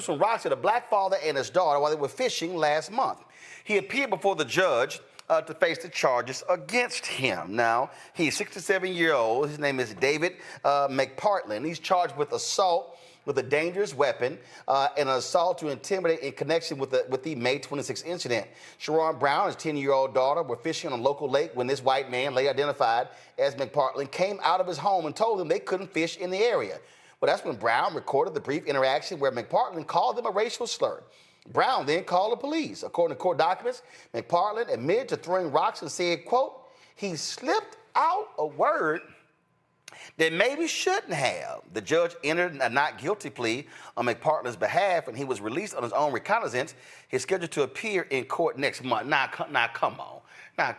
A: some rocks at a black father and his daughter while they were fishing last month. He appeared before the judge to face the charges against him. Now, he's 67-year-old. His name is David McPartland. He's charged with assault with a dangerous weapon and an assault to intimidate in connection with the May 26 incident. Sharon Brown, his 10-year-old daughter, were fishing on a local lake when this white man, later identified as McPartland, came out of his home and told them they couldn't fish in the area. Well, that's when Brown recorded the brief interaction where McPartland called them a racial slur. Brown then called the police. According to court documents, McPartland admitted to throwing rocks and said, quote, he slipped out a word that maybe shouldn't have. The judge entered a not guilty plea on McPartland's behalf, and he was released on his own recognizance. He's scheduled to appear in court next month. Now come on. Now,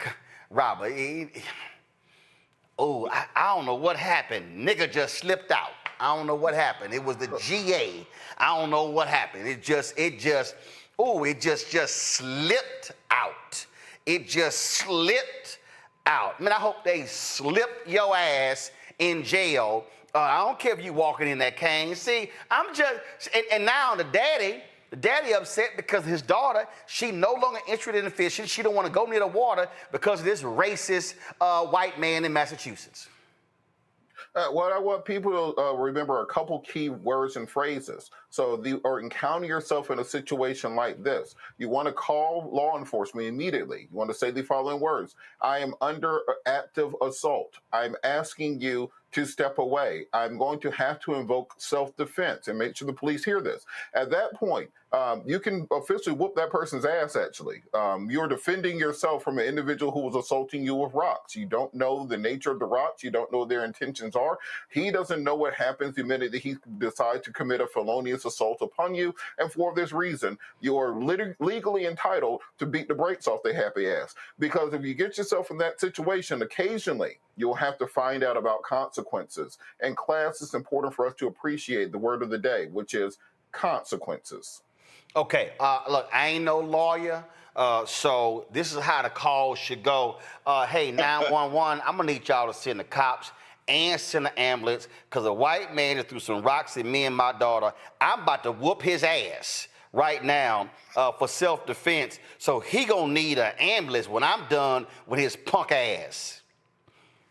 A: Robert, I don't know what happened. Nigga just slipped out. I don't know what happened. It was the GA. I don't know what happened. It just slipped out. It just slipped out. Man, I hope they slip your ass in jail. I don't care if you walking in that cane. See, and now the daddy upset because his daughter, she no longer interested in fishing. She don't want to go near the water because of this racist white man in Massachusetts.
F: What I want people to remember are a couple key words and phrases. So, or encounter yourself in a situation like this. You want to call law enforcement immediately. You want to say the following words. I am under active assault. I'm asking you to step away. I'm going to have to invoke self-defense and make sure the police hear this. At that point, you can officially whoop that person's ass, actually. You're defending yourself from an individual who was assaulting you with rocks. You don't know the nature of the rocks. You don't know what their intentions are. He doesn't know what happens the minute that he decides to commit a felonious assault upon you. And for this reason, you are legally entitled to beat the brakes off their happy ass. Because if you get yourself in that situation, occasionally, you'll have to find out about consequences. And class, it's important for us to appreciate the word of the day, which is consequences.
A: Okay, look, I ain't no lawyer, so this is how the call should go. Hey, 911, I'm gonna need y'all to send the cops and send the ambulance because a white man that threw some rocks at me and my daughter. I'm about to whoop his ass right now for self-defense, so he gonna need an ambulance when I'm done with his punk ass.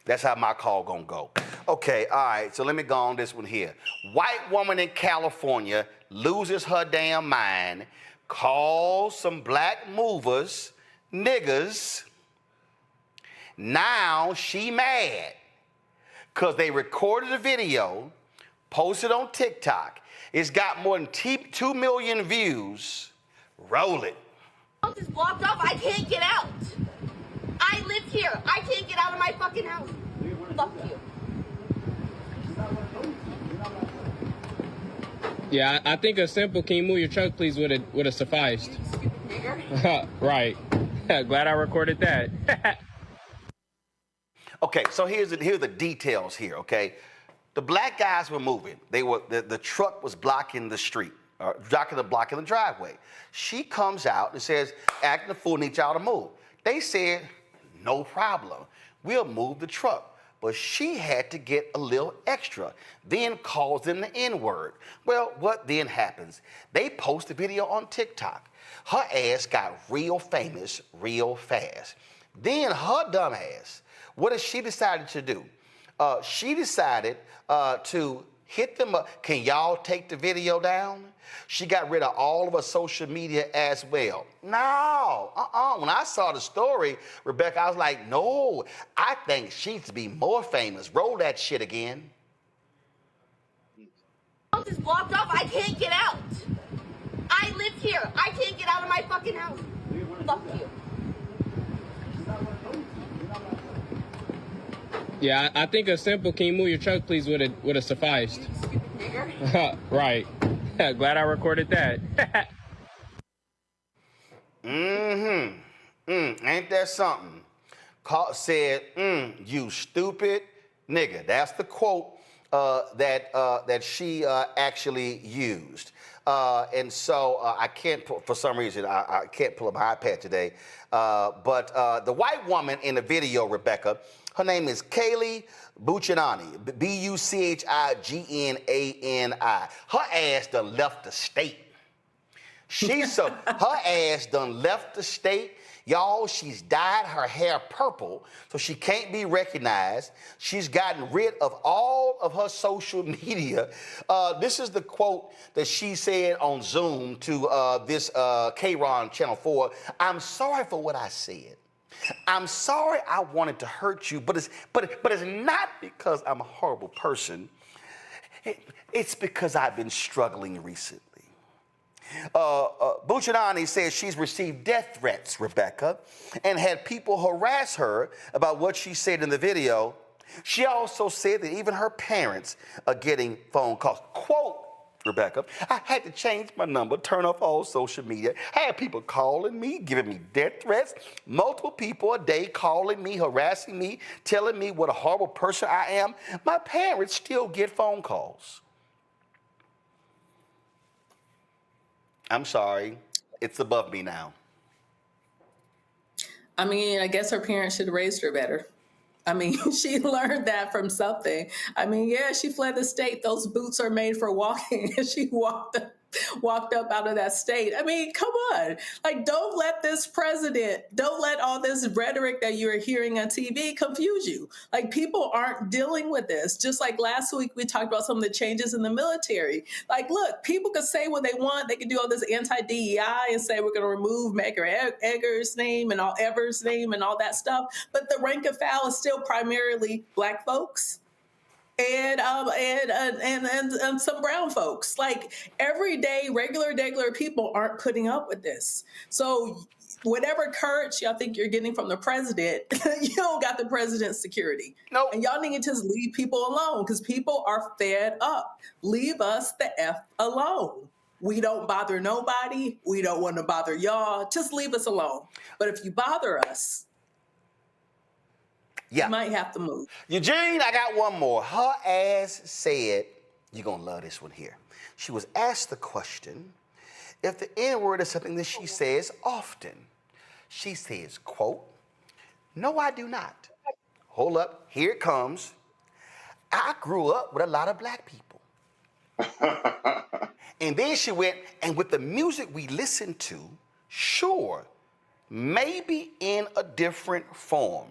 A: That's how my call gonna go. Okay, all right, so let me go on this one here. White woman in California loses her damn mind, calls some black movers niggas. Now she mad because they recorded a video, posted on TikTok. It's got more than 2 million views. Roll it.
T: House is blocked off. I can't get out. I live here. I can't get out of my fucking house. Fuck you.
U: Yeah, I think a simple "can you move your truck, please" would have sufficed.
T: You stupid nigger.
U: Right. Glad I recorded that.
A: Okay, so here's the details here. Okay, the black guys were moving. The truck was blocking the street, blocking the driveway. She comes out and says, "Acting a fool, need y'all to move." They said, "No problem, we'll move the truck." But she had to get a little extra, then calls them the N-word. Well, what then happens? They post the video on TikTok. Her ass got real famous real fast. Then her dumb ass, what has she decided to do? She decided to hit them up. Can y'all take the video down? She got rid of all of her social media as well. No, When I saw the story, Rebecca, I was like, no, I think she needs to be more famous. Roll that shit again.
T: House is blocked off. I can't get out. I live here. I can't get out of my fucking house. Fuck you.
U: Yeah, I think a simple "can you move your truck, please" would have sufficed.
T: You stupid nigger.
U: Right. Glad I recorded that.
A: Ain't that something? Said, you stupid nigga. That's the quote that she actually used. And so I can't, for some reason, I can't pull up my iPad today. But the white woman in the video, Rebecca, her name is Kaylee Buchanani, Buchinani. Her ass done left the state. Her ass done left the state. Y'all, she's dyed her hair purple so she can't be recognized. She's gotten rid of all of her social media. This is the quote that she said on Zoom to this K-Ron Channel 4. "I'm sorry for what I said. I'm sorry I wanted to hurt you, but it's not because I'm a horrible person. It's because I've been struggling recently." Buchanani says she's received death threats, Rebecca, and had people harass her about what she said in the video. She also said that even her parents are getting phone calls. Quote, Rebecca, "I had to change my number, turn off all social media. I had people calling me, giving me death threats, multiple people a day calling me, harassing me, telling me what a horrible person I am. My parents still get phone calls." I'm sorry, it's above me now.
D: I mean, I guess her parents should have raised her better. I mean, she learned that from something. I mean, yeah, she fled the state. Those boots are made for walking. And she walked up out of that state. I mean, come on. Like, don't let all this rhetoric that you're hearing on TV confuse you. Like, people aren't dealing with this. Just like last week, we talked about some of the changes in the military. Like, look, people can say what they want. They can do all this anti-DEI and say we're going to remove Medgar Evers' name and all that stuff. But the rank and file is still primarily Black folks. And some brown folks. Like, everyday, regular people aren't putting up with this. So whatever courage y'all think you're getting from the president, you don't got the president's security.
A: Nope.
D: And y'all need to just leave people alone because people are fed up. Leave us the F alone. We don't bother nobody. We don't want to bother y'all. Just leave us alone. But if you bother us, you might have to move.
A: Eugene, I got one more. Her ass said, you're going to love this one here. She was asked the question if the N-word is something that she says often. She says, quote, "No, I do not." Hold up, here it comes. "I grew up with a lot of Black people." And then she went, "And with the music we listen to, sure, maybe in a different form.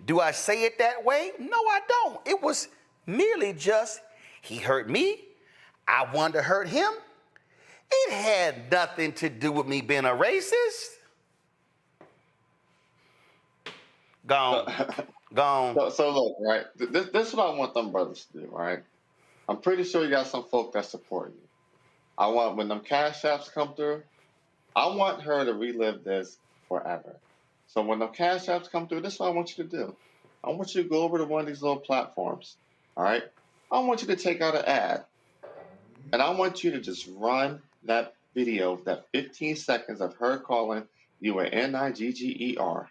A: Do I say it that way? No, I don't. It was merely just, he hurt me, I wanted to hurt him. It had nothing to do with me being a racist." Gone.
E: So look, right? This is what I want them brothers to do, right? I'm pretty sure you got some folk that support you. I want, when them cash apps come through, I want her to relive this forever. So when the cash apps come through, this is what I want you to do. I want you to go over to one of these little platforms, all right? I want you to take out an ad, and I want you to just run that video, that 15 seconds of her calling you an Nigger,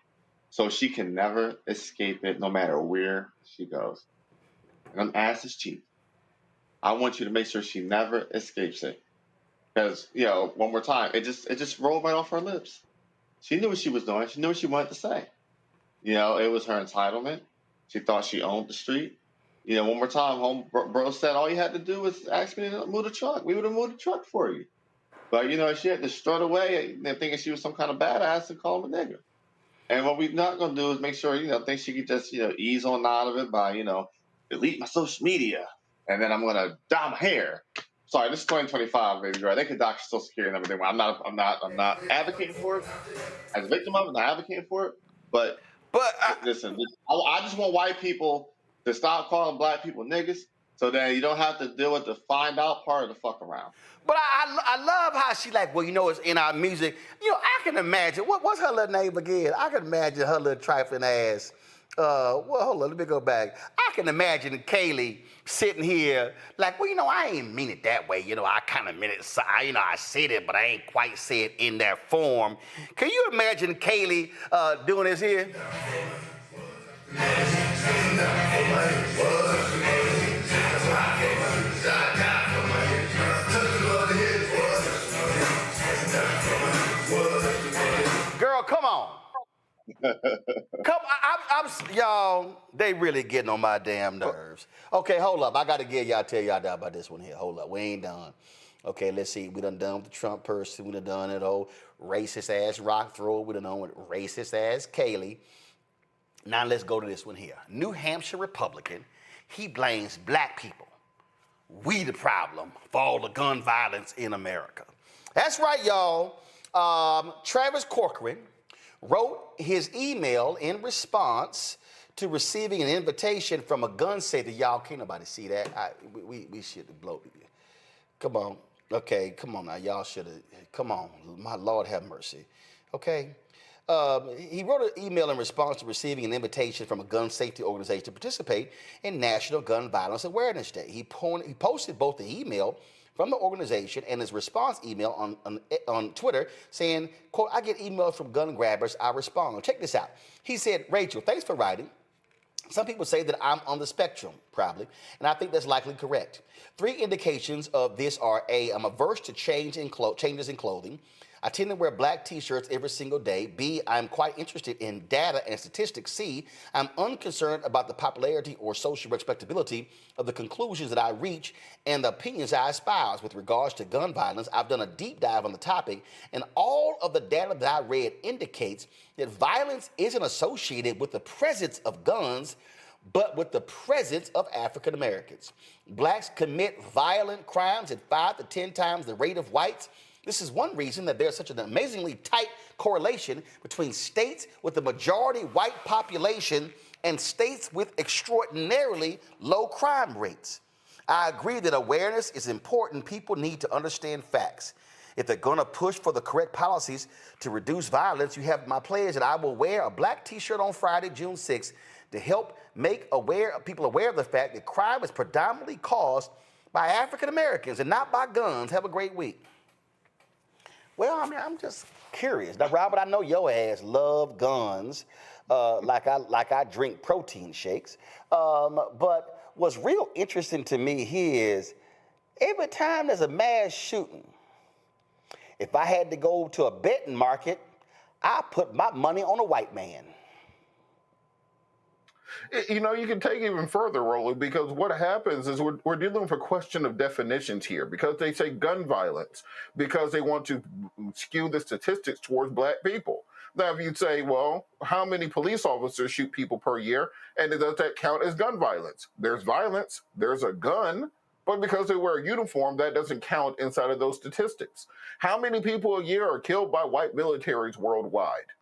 E: so she can never escape it no matter where she goes. And ass is cheap. I want you to make sure she never escapes it. Because, one more time, it just rolled right off her lips. She knew what she was doing. She knew what she wanted to say. It was her entitlement. She thought she owned the street. One more time, bro said all you had to do was ask me to move the truck. We would have moved the truck for you. But, she had to strut away thinking she was some kind of badass and call him a nigger. And what we're not going to do is make sure, think she could just, ease on out of it by, delete my social media. And then I'm going to dye my hair. Sorry, this is 2025, baby girl. They could dock Social Security and everything. I'm not advocating for it. As a victim of it, I'm not advocating for it. But listen, I just want white people to stop calling Black people niggas, so then you don't have to deal with the find out part of the fuck around.
A: But I love how she like, it's in our music. I can imagine. What's her little name again? I can imagine her little trifling ass. Hold on, let me go back. I can imagine Kaylee sitting here like, I ain't mean it that way. I kind of meant it. I said it, but I ain't quite said it in that form. Can you imagine Kaylee doing this here? Girl, come on. Y'all, they really getting on my damn nerves. Okay, hold up. I got to tell y'all about this one here. Hold up. We ain't done. Okay, let's see. We done with the Trump person. We done it old racist ass rock thrower. We done with racist ass Kaylee. Now let's go to this one here. New Hampshire Republican. He blames black people. We the problem for all the gun violence in America. That's right, y'all. Travis Corcoran wrote his email in response to receiving an invitation from a gun safety. Y'all, can't nobody see that. We should have blown it. Come on. Okay, come on now. Y'all should have. Come on. My Lord have mercy. Okay. He wrote an email in response to receiving an invitation from a gun safety organization to participate in National Gun Violence Awareness Day. He posted both the email from the organization and his response email on Twitter saying, quote, I get emails from gun grabbers, I respond. Check this out. He said, Rachel, thanks for writing. Some people say that I'm on the spectrum, probably, and I think that's likely correct. 3 indications of this are A, I'm averse to changes in clothing. I tend to wear black t-shirts every single day. B, I'm quite interested in data and statistics. C, I'm unconcerned about the popularity or social respectability of the conclusions that I reach and the opinions I espouse. With regards to gun violence, I've done a deep dive on the topic, and all of the data that I read indicates that violence isn't associated with the presence of guns, but with the presence of African Americans. Blacks commit violent crimes at 5 to 10 times the rate of whites. This is one reason that there's such an amazingly tight correlation between states with a majority white population and states with extraordinarily low crime rates. I agree that awareness is important. People need to understand facts. If they're going to push for the correct policies to reduce violence, you have my pledge that I will wear a black t-shirt on Friday, June 6th, to help make people aware of the fact that crime is predominantly caused by African Americans and not by guns. Have a great week. Well, I mean, I'm just curious. Now, Robert, I know your ass love guns like I drink protein shakes. But what's real interesting to me here is every time there's a mass shooting, if I had to go to a betting market, I put my money on a white man.
F: You know, you can take it even further, Rolly, because what happens is we're dealing with a question of definitions here, because they say gun violence, because they want to skew the statistics towards black people. Now, if you say, well, how many police officers shoot people per year, and does that count as gun violence? There's violence, there's a gun, but because they wear a uniform, that doesn't count inside of those statistics. How many people a year are killed by white militaries worldwide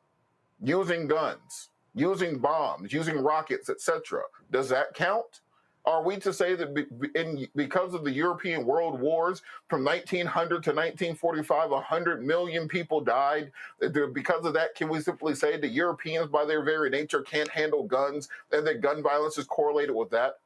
F: using guns, using bombs, using rockets, etc.? Does that count? Are we to say that because of the European world wars from 1900 to 1945, 100 million people died? Because of that, can we simply say the Europeans, by their very nature, can't handle guns and that gun violence is correlated with that?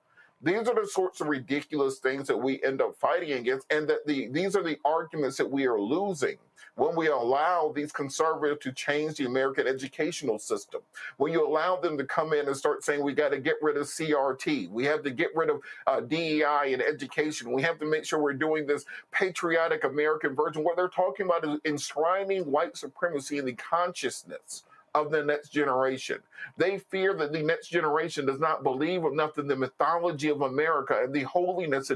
F: These are the sorts of ridiculous things that we end up fighting against, and that these are the arguments that we are losing when we allow these conservatives to change the American educational system. When you allow them to come in and start saying we got to get rid of CRT, we have to get rid of DEI in education, we have to make sure we're doing this patriotic American version. What they're talking about is enshrining white supremacy in the consciousness of the next generation. They fear that the next generation does not believe enough in the mythology of America and the holiness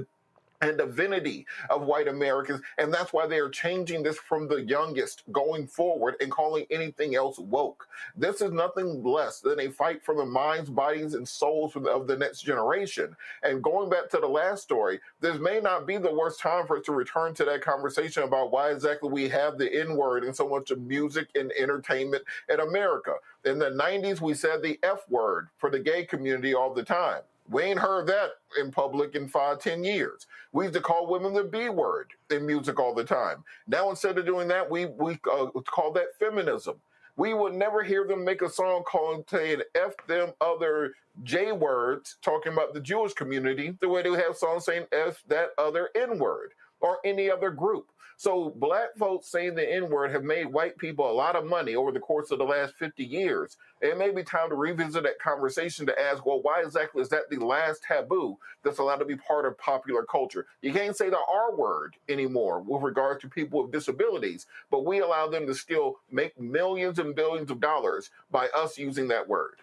F: and divinity of white Americans, and that's why they are changing this from the youngest going forward and calling anything else woke. This is nothing less than a fight for the minds, bodies, and souls of the next generation. And going back to the last story, this may not be the worst time for us to return to that conversation about why exactly we have the N-word in so much of music and entertainment in America. In the 90s, we said the F-word for the gay community all the time. We ain't heard that in public in 5-10 years. We used to call women the B word in music all the time. Now, instead of doing that, we call that feminism. We would never hear them make a song saying F them other J words, talking about the Jewish community, the way they have songs saying F that other N word or any other group. So black folks saying the N-word have made white people a lot of money over the course of the last 50 years. It may be time to revisit that conversation to ask, well, why exactly is that the last taboo that's allowed to be part of popular culture? You can't say the R word anymore with regard to people with disabilities, but we allow them to still make millions and billions of dollars by us using that word.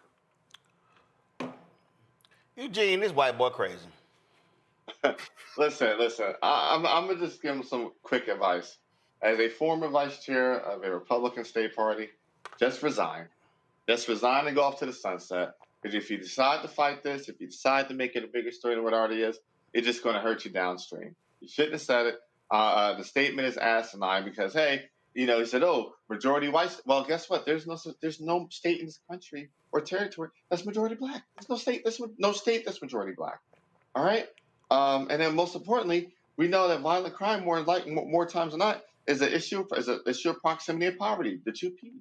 A: Eugene, this white boy crazy.
E: Listen. I'm gonna just give him some quick advice. As a former vice chair of a Republican state party, just resign. Just resign and go off to the sunset. Because if you decide to fight this, if you decide to make it a bigger story than what it already is, it's just going to hurt you downstream. You shouldn't have said it. The statement is asinine because, hey, he said, oh, majority white. Well, guess what? There's no state in this country or territory that's majority black. There's no state that's majority black. All right. And then most importantly, we know that violent crime more times than not is an issue of proximity and poverty, the two P's.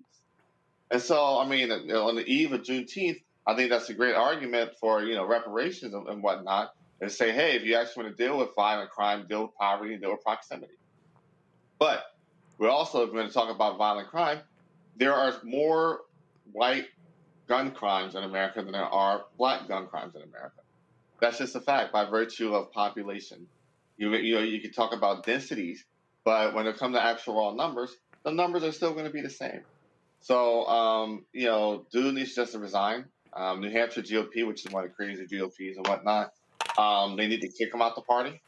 E: And so, I mean, on the eve of Juneteenth, I think that's a great argument for reparations and whatnot, and say, hey, if you actually want to deal with violent crime, deal with poverty, deal with proximity. But we're also going to talk about violent crime. There are more white gun crimes in America than there are black gun crimes in America. That's just a fact by virtue of population. You can talk about densities, but when it comes to actual raw numbers, the numbers are still going to be the same. So, dude needs just to resign. New Hampshire GOP, which is one of the crazy GOPs and whatnot, they need to kick him out the party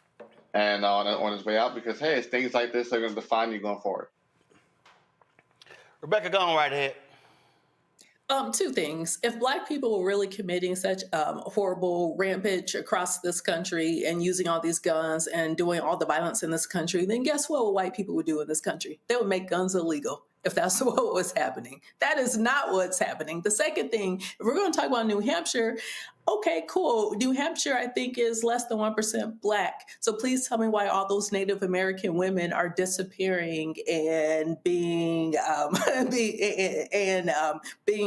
E: and on his way out because, hey, it's things like this that are going to define you going forward.
A: Rebecca, go on right ahead.
D: Two things. If black people were really committing such horrible rampage across this country and using all these guns and doing all the violence in this country, then guess what white people would do in this country? They would make guns illegal. If that's what was happening. That is not what's happening. The second thing, if we're going to talk about New Hampshire, okay, cool. New Hampshire, I think, is less than 1% black. So please tell me why all those Native American women are disappearing and being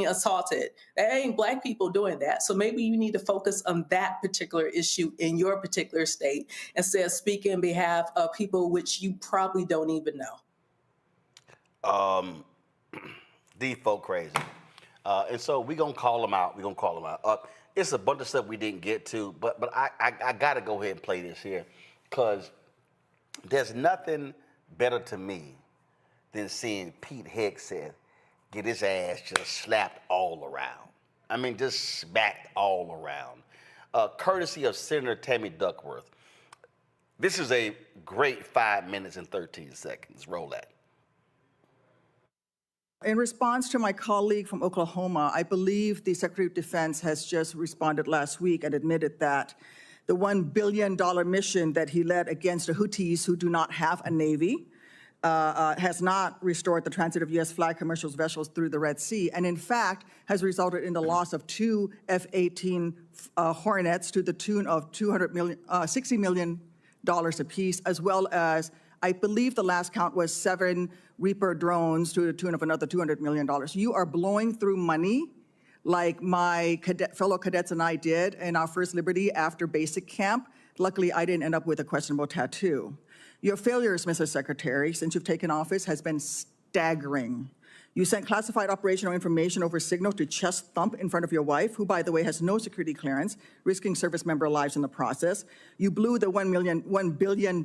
D: assaulted. That ain't black people doing that. So maybe you need to focus on that particular issue in your particular state instead of speaking on behalf of people which you probably don't even know.
A: These folk crazy. And so we're going to call them out. It's a bunch of stuff we didn't get to, but I got to go ahead and play this here because there's nothing better to me than seeing Pete Hegseth get his ass just slapped all around. I mean, just smacked all around. Courtesy of Senator Tammy Duckworth. This is a great 5 minutes and 13 seconds. Roll that.
B: In response to my colleague from Oklahoma, I believe the Secretary of Defense has just responded last week and admitted that the $1 billion mission that he led against the Houthis, who do not have a navy, has not restored the transit of U.S. flag commercial vessels through the Red Sea, and in fact has resulted in the loss of 2 F-18 Hornets to the tune of $60 million apiece, as well as I believe the last count was 7 Reaper drones to the tune of another $200 million. You are blowing through money like my fellow cadets and I did in our first Liberty after basic camp. Luckily, I didn't end up with a questionable tattoo. Your failures, Mr. Secretary, since you've taken office has been staggering. You sent classified operational information over Signal to chest thump in front of your wife, who, by the way, has no security clearance, risking service member lives in the process. You blew the $1 billion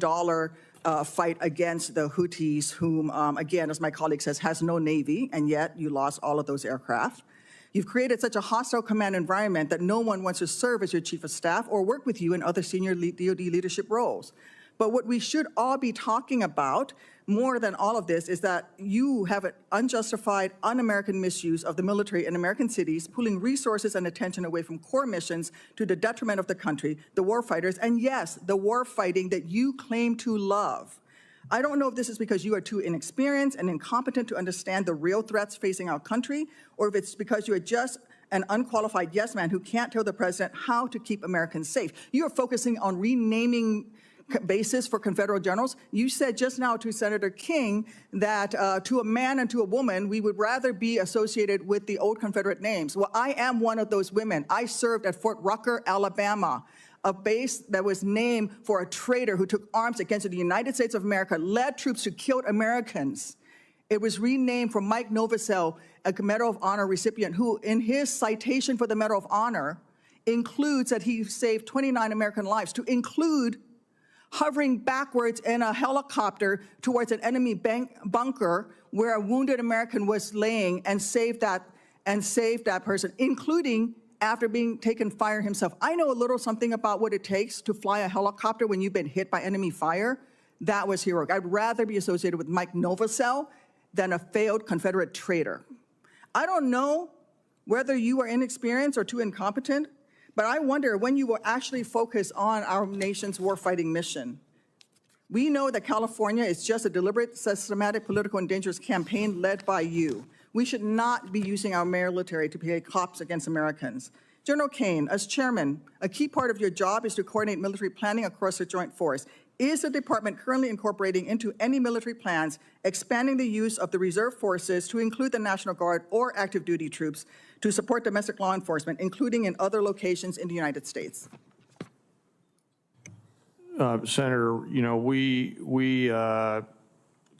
B: fight against the Houthis, whom, again, as my colleague says, has no navy, and yet you lost all of those aircraft. You've created such a hostile command environment that no one wants to serve as your chief of staff or work with you in other senior DoD leadership roles. But what we should all be talking about more than all of this is that you have an unjustified, un-American misuse of the military in American cities, pulling resources and attention away from core missions to the detriment of the country, the war fighters, and yes, the war fighting that you claim to love. I don't know if this is because you are too inexperienced and incompetent to understand the real threats facing our country, or if it's because you are just an unqualified yes man who can't tell the president how to keep Americans safe. You are focusing on renaming bases for Confederate generals. You said just now to Senator King that to a man and to a woman, we would rather be associated with the old Confederate names. Well, I am one of those women. I served at Fort Rucker, Alabama. a base that was named for a traitor who took arms against the United States of America, led troops who killed Americans. It was renamed for Mike Novosel, a Medal of Honor recipient, who in his citation for the Medal of Honor includes that he saved 29 American lives, to include hovering backwards in a helicopter towards an enemy bunker where a wounded American was laying and saved that person, including after being taken fire himself. I know a little something about what it takes to fly a helicopter when you've been hit by enemy fire. That was heroic. I'd rather be associated with Mike Novosel than a failed Confederate traitor. I don't know whether you are inexperienced or too incompetent, but I wonder when you will actually focus on our nation's warfighting mission. We know that California is just a deliberate, systematic, political, and dangerous campaign led by you. We should not be using our military to play cops against Americans. General Kane, as chairman, a key part of your job is to coordinate military planning across the joint force. Is the department currently incorporating into any military plans expanding the use of the reserve forces to include the National Guard or active duty troops to support domestic law enforcement, including in other locations in the United States?
C: Senator, you know, we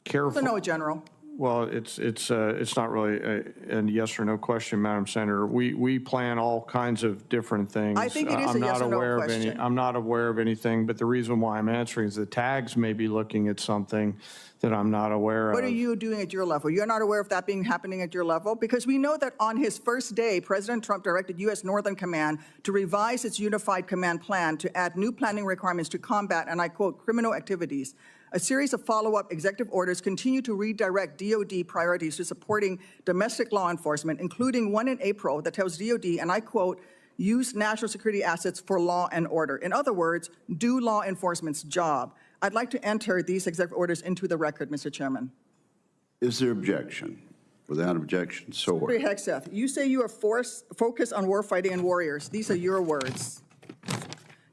C: careful.
B: No, General.
C: Well, it's not really a yes or no question, Madam Senator. We plan all kinds of different things.
B: I think it is a yes or no question.
C: I'm not aware of anything, but the reason why I'm answering is the tags may be looking at something that I'm not aware of.
B: What are you doing at your level? You're not aware of that happening at your level? Because we know that on his first day, President Trump directed U.S. Northern Command to revise its unified command plan to add new planning requirements to combat, and I quote, criminal activities. A series of follow-up executive orders continue to redirect DOD priorities to supporting domestic law enforcement, including one in April that tells DOD, and I quote, use national security assets for law and order. In other words, do law enforcement's job. I'd like to enter these executive orders into the record, Mr. Chairman.
V: Is there objection? Without objection, so ordered.
B: Secretary Hegseth, you say you are focused on warfighting and warriors. These are your words.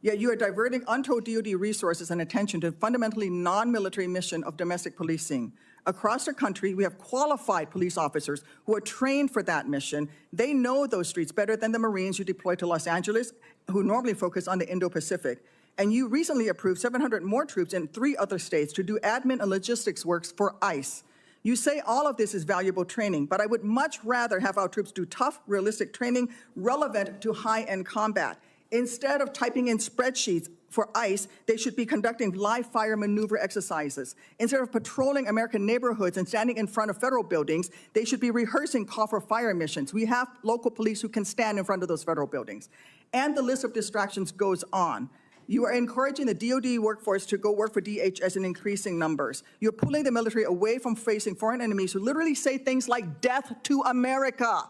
B: Yet you are diverting untold DOD resources and attention to fundamentally non-military mission of domestic policing. Across the country, we have qualified police officers who are trained for that mission. They know those streets better than the Marines you deploy to Los Angeles, who normally focus on the Indo-Pacific. And you recently approved 700 more troops in 3 other states to do admin and logistics works for ICE. You say all of this is valuable training, but I would much rather have our troops do tough, realistic training relevant to high-end combat. Instead of typing in spreadsheets for ICE, they should be conducting live fire maneuver exercises. Instead of patrolling American neighborhoods and standing in front of federal buildings, they should be rehearsing call for fire missions. We have local police who can stand in front of those federal buildings. And the list of distractions goes on. You are encouraging the DOD workforce to go work for DHS in increasing numbers. You're pulling the military away from facing foreign enemies who literally say things like death to America.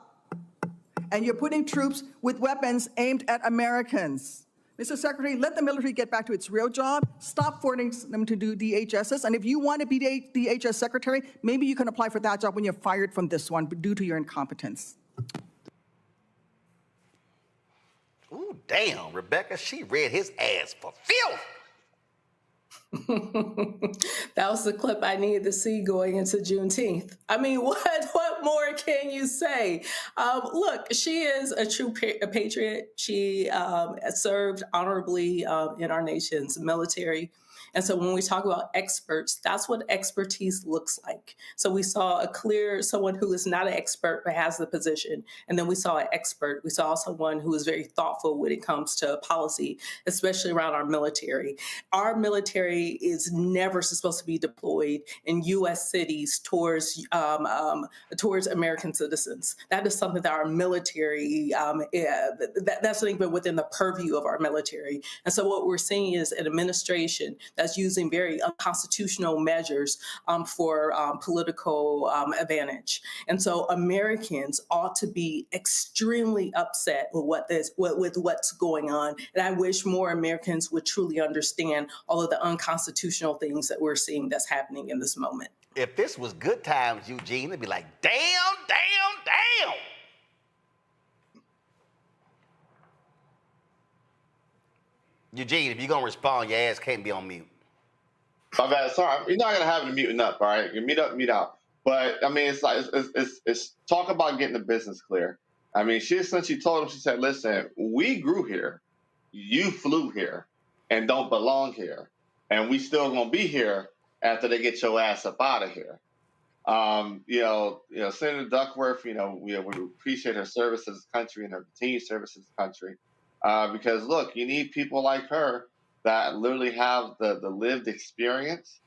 B: And you're putting troops with weapons aimed at Americans. Mr. Secretary, let the military get back to its real job. Stop forcing them to do DHSs. And if you want to be DHS Secretary, maybe you can apply for that job when you're fired from this one due to your incompetence.
A: Ooh, damn, Rebecca, she read his ass for filth.
D: That was the clip I needed to see going into Juneteenth. I mean, what more can you say? Look, she is a true patriot. She served honorably in our nation's military. And so when we talk about experts, that's what expertise looks like. So we saw someone who is not an expert but has the position. And then we saw an expert. We saw someone who is very thoughtful when it comes to policy, especially around our military. Our military is never supposed to be deployed in U.S. cities towards American citizens. That is something that our military, that's not even within the purview of our military. And so what we're seeing is an administration that's using very unconstitutional measures for political advantage. And so Americans ought to be extremely upset with what's going on. And I wish more Americans would truly understand all of the unconstitutional things that we're seeing that's happening in this moment.
A: If this was good times, Eugene, it'd be like, damn, damn, damn. Eugene, if you're going to respond, your ass can't be on mute.
E: My bad. Sorry. You're not going to have it muting up, all right? You mute up, mute out. But, I mean, it's talk about getting the business clear. I mean, she essentially told him, she said, listen, we grew here. you flew here and don't belong here, and we still gonna be here after they get your ass up out of here. Senator Duckworth, we appreciate her service to this country and her continued service to this country, because look, you need people like her that literally have the lived experience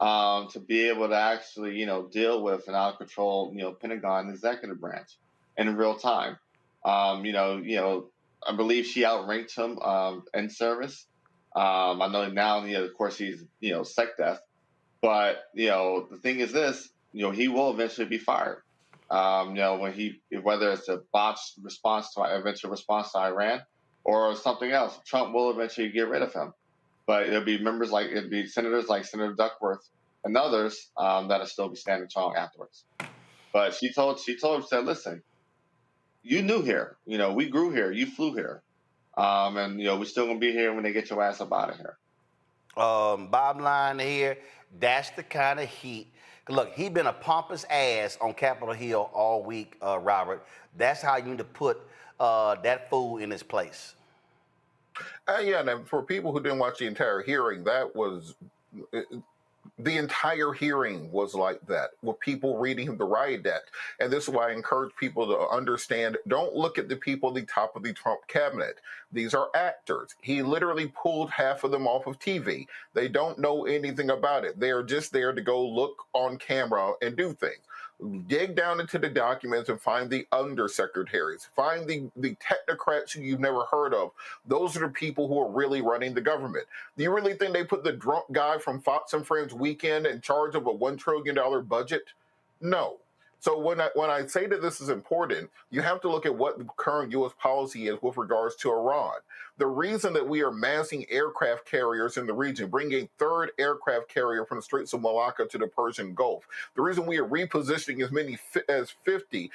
E: to be able to actually, deal with an out of control, Pentagon executive branch in real time. I believe she outranked him in service. I know now, of course, he's, SecDef, but the thing is this. He will eventually be fired. Whether it's a botched response to eventual response to Iran or something else, Trump will eventually get rid of him. But it'll be senators like Senator Duckworth and others that'll still be standing strong afterwards. But she told him, said, listen, you knew here, we grew here, you flew here, and we're still gonna be here when they get your ass up out of here.
A: Bottom line here, that's the kind of heat. Look, he been a pompous ass on Capitol Hill all week, Robert. That's how you need to put that fool in his place.
F: And for people who didn't watch the entire hearing, that was the entire hearing was like that, with people reading the riot act. And this is why I encourage people to understand, don't look at the people at the top of the Trump cabinet. These are actors. He literally pulled half of them off of TV. They don't know anything about it. They are just there to go look on camera and do things. Dig down into the documents and find the undersecretaries. Find the technocrats who you've never heard of. Those are the people who are really running the government. Do you really think they put the drunk guy from Fox and Friends Weekend in charge of a $1 trillion budget? No. So when I say that this is important, you have to look at what the current U.S. policy is with regards to Iran. The reason that we are massing aircraft carriers in the region, bringing a third aircraft carrier from the Straits of Malacca to the Persian Gulf, the reason we are repositioning as many as 50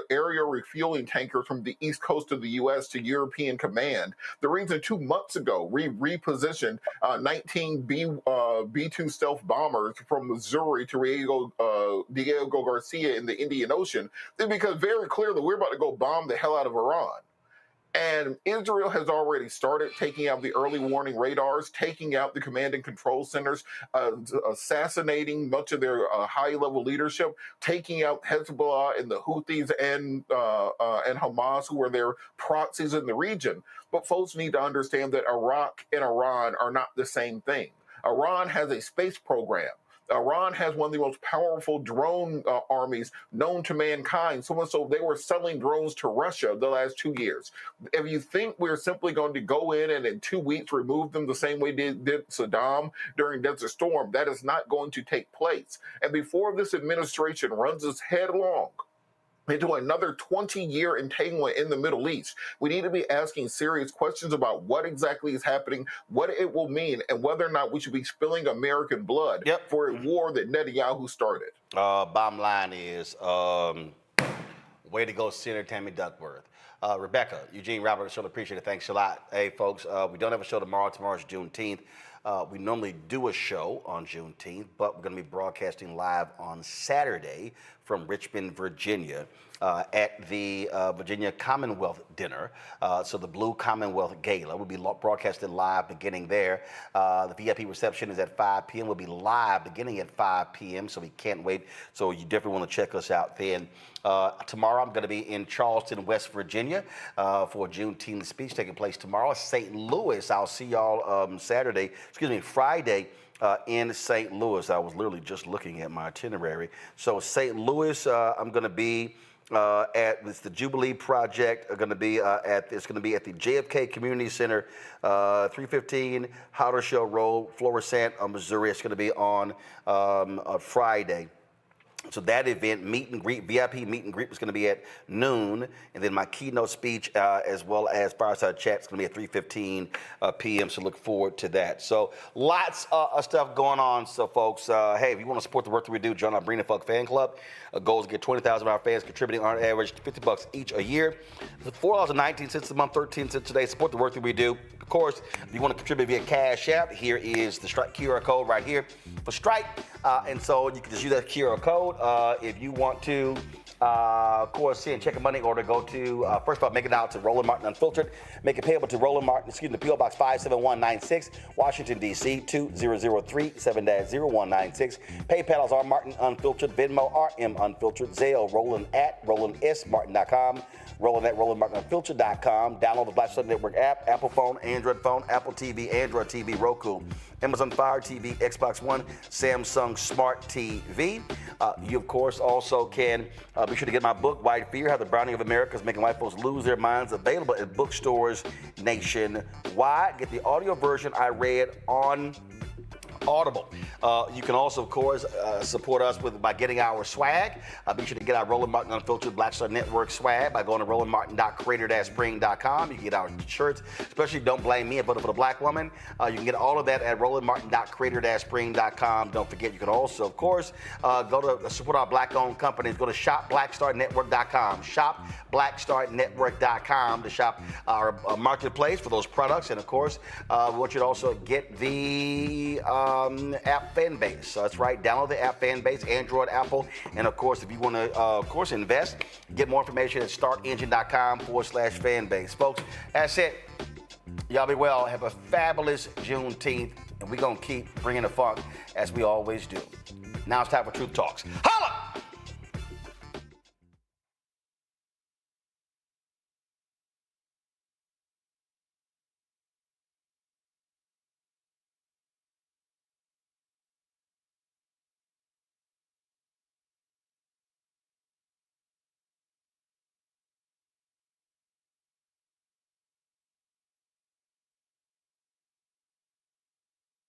F: aerial refueling tankers from the east coast of the U.S. to European command, the reason 2 months ago we repositioned 19 B-2 stealth bombers from Missouri to Diego Garcia in the Indian Ocean, is because very clearly we're about to go bomb the hell out of Iran. And Israel has already started taking out the early warning radars, taking out the command and control centers, assassinating much of their high-level leadership, taking out Hezbollah and the Houthis and Hamas, who are their proxies in the region. But folks need to understand that Iraq and Iran are not the same thing. Iran has a space program. Iran has one of the most powerful drone armies known to mankind, so much so they were selling drones to Russia the last 2 years. If you think we're simply going to go in and in 2 weeks remove them the same way did Saddam during Desert Storm, that is not going to take place. And before this administration runs its headlong into another 20-year entanglement in the Middle East, we need to be asking serious questions about what exactly is happening, what it will mean, and whether or not we should be spilling American blood for a war that Netanyahu started.
A: Bottom line is, way to go, Senator Tammy Duckworth. Rebecca, Eugene, Robert, surely appreciate it. Thanks a lot. Hey, folks, we don't have a show tomorrow. Tomorrow's Juneteenth. We normally do a show on Juneteenth, but we're going to be broadcasting live on Saturday from Richmond, Virginia, at the Virginia Commonwealth Dinner. So the Blue Commonwealth Gala will be broadcasted live beginning there. The VIP reception is at 5 p.m. We'll be live beginning at 5 p.m., so we can't wait. So you definitely want to check us out then. Tomorrow I'm going to be in Charleston, West Virginia for a Juneteenth speech taking place tomorrow. St. Louis, I'll see y'all Friday in St. Louis. I was literally just looking at my itinerary. So St. Louis, I'm going to be at the Jubilee Project. It's going to be at the JFK Community Center, 315 Howdershell Road, Florissant, Missouri. It's going to be on Friday. So that event, meet and greet, VIP meet and greet, was going to be at noon, and then my keynote speech as well as fireside chat is going to be at 3:15 p.m. So look forward to that. So lots of stuff going on. So folks, hey, if you want to support the work that we do, join our Bring the Fuck fan club. Our goal is to get 20,000 of our fans contributing on average $50 each a year. It's $4.19 a month, 13 cents today. Support the work that we do. Of course, if you want to contribute via Cash App, here is the Stripe QR code right here for Stripe. And so you can just use that QR code if you want to Of course, send check a money order. Go to, first of all, make it out to Roland Martin Unfiltered. Make it payable to Roland Martin, P.O. Box 57196, Washington, D.C. 20037 7-0196. PayPal is R Martin Unfiltered. Venmo, RM Unfiltered. Zelle, Roland at RolandSMartin.com. Roland at RolandMartinUnfiltered.com. Download the Black Star Network app, Apple phone, Android phone, Apple TV, Android TV, Roku, Amazon Fire TV, Xbox One, Samsung Smart TV. You, of course, also can be sure to get my book, White Fear, How the Browning of America is Making White Folks Lose Their Minds, available at bookstores nationwide. Get the audio version I read on Audible. You can also, of course, support us by getting our swag. Be sure to get our Roland Martin Unfiltered Black Star Network swag by going to rolandmartin.creator-spring.com. You can get our shirts, especially Don't Blame Me, I voted for the black woman. You can get all of that at rolandmartin.creator-spring.com. Don't forget, you can also, of course, go to support our black-owned companies. Go to shopblackstarnetwork.com. Shopblackstarnetwork.com to shop our marketplace for those products. And, of course, we want you to also get the app Fanbase. So that's right. Download the app Fanbase, Android, Apple. And of course, if you want to, of course, invest, get more information at startengine.com/Fanbase. Folks, that's it. Y'all be well. Have a fabulous Juneteenth. And we're going to keep bringing the funk as we always do. Now it's time for Truth Talks.